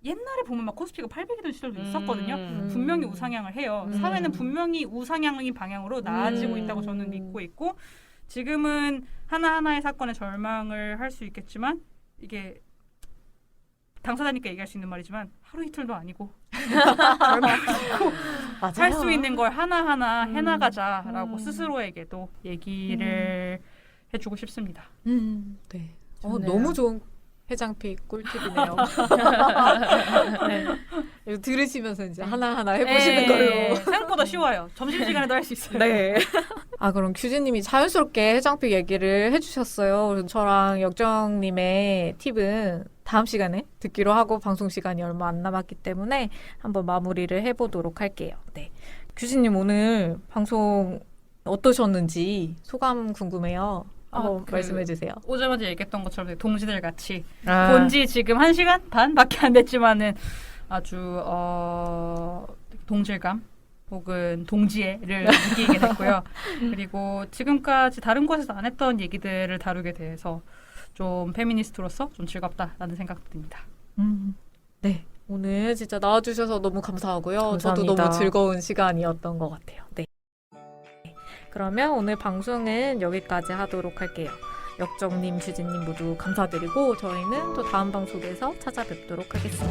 옛날에 보면 막 코스피가 800이던 시절도 있었거든요. 분명히 우상향을 해요. 사회는 분명히 우상향인 방향으로 나아지고 있다고 저는 믿고 있고 지금은 하나하나의 사건에 절망을 할 수 있겠지만 이게 당사자니까 얘기할 수 있는 말이지만 하루 이틀도 아니고 할 수 있는 걸 하나하나 해나가자라고 스스로에게도 얘기를 해주고 싶습니다. 네. 좋네요. 너무 좋은 해장픽 꿀팁이네요. 네. 이거 들으시면서 이제 하나하나 해보시는 걸로. 생각보다 쉬워요. 점심시간에도 할 수 있어요. 네. 아, 그럼 규진님이 자연스럽게 해장픽 얘기를 해주셨어요. 그래서 저랑 역정님의 팁은 다음 시간에 듣기로 하고 방송 시간이 얼마 안 남았기 때문에 한번 마무리를 해보도록 할게요. 네. 규진님 오늘 방송 어떠셨는지 소감 궁금해요. 한번 말씀해주세요. 오자마자 얘기했던 것처럼 동지들 같이 아. 본지 지금 1시간 반밖에 안 됐지만은 아주 동질감 혹은 동지애를 느끼게 됐고요. 그리고 지금까지 다른 곳에서 안 했던 얘기들을 다루게 돼서 좀 페미니스트로서 좀 즐겁다라는 생각 듭니다. 네. 오늘 진짜 나와주셔서 너무 감사하고요. 저도 감사합니다. 너무 즐거운 시간이었던 것 같아요. 네. 그러면 오늘 방송은 여기까지 하도록 할게요. 역정님, 주진님 모두 감사드리고 저희는 또 다음 방송에서 찾아뵙도록 하겠습니다.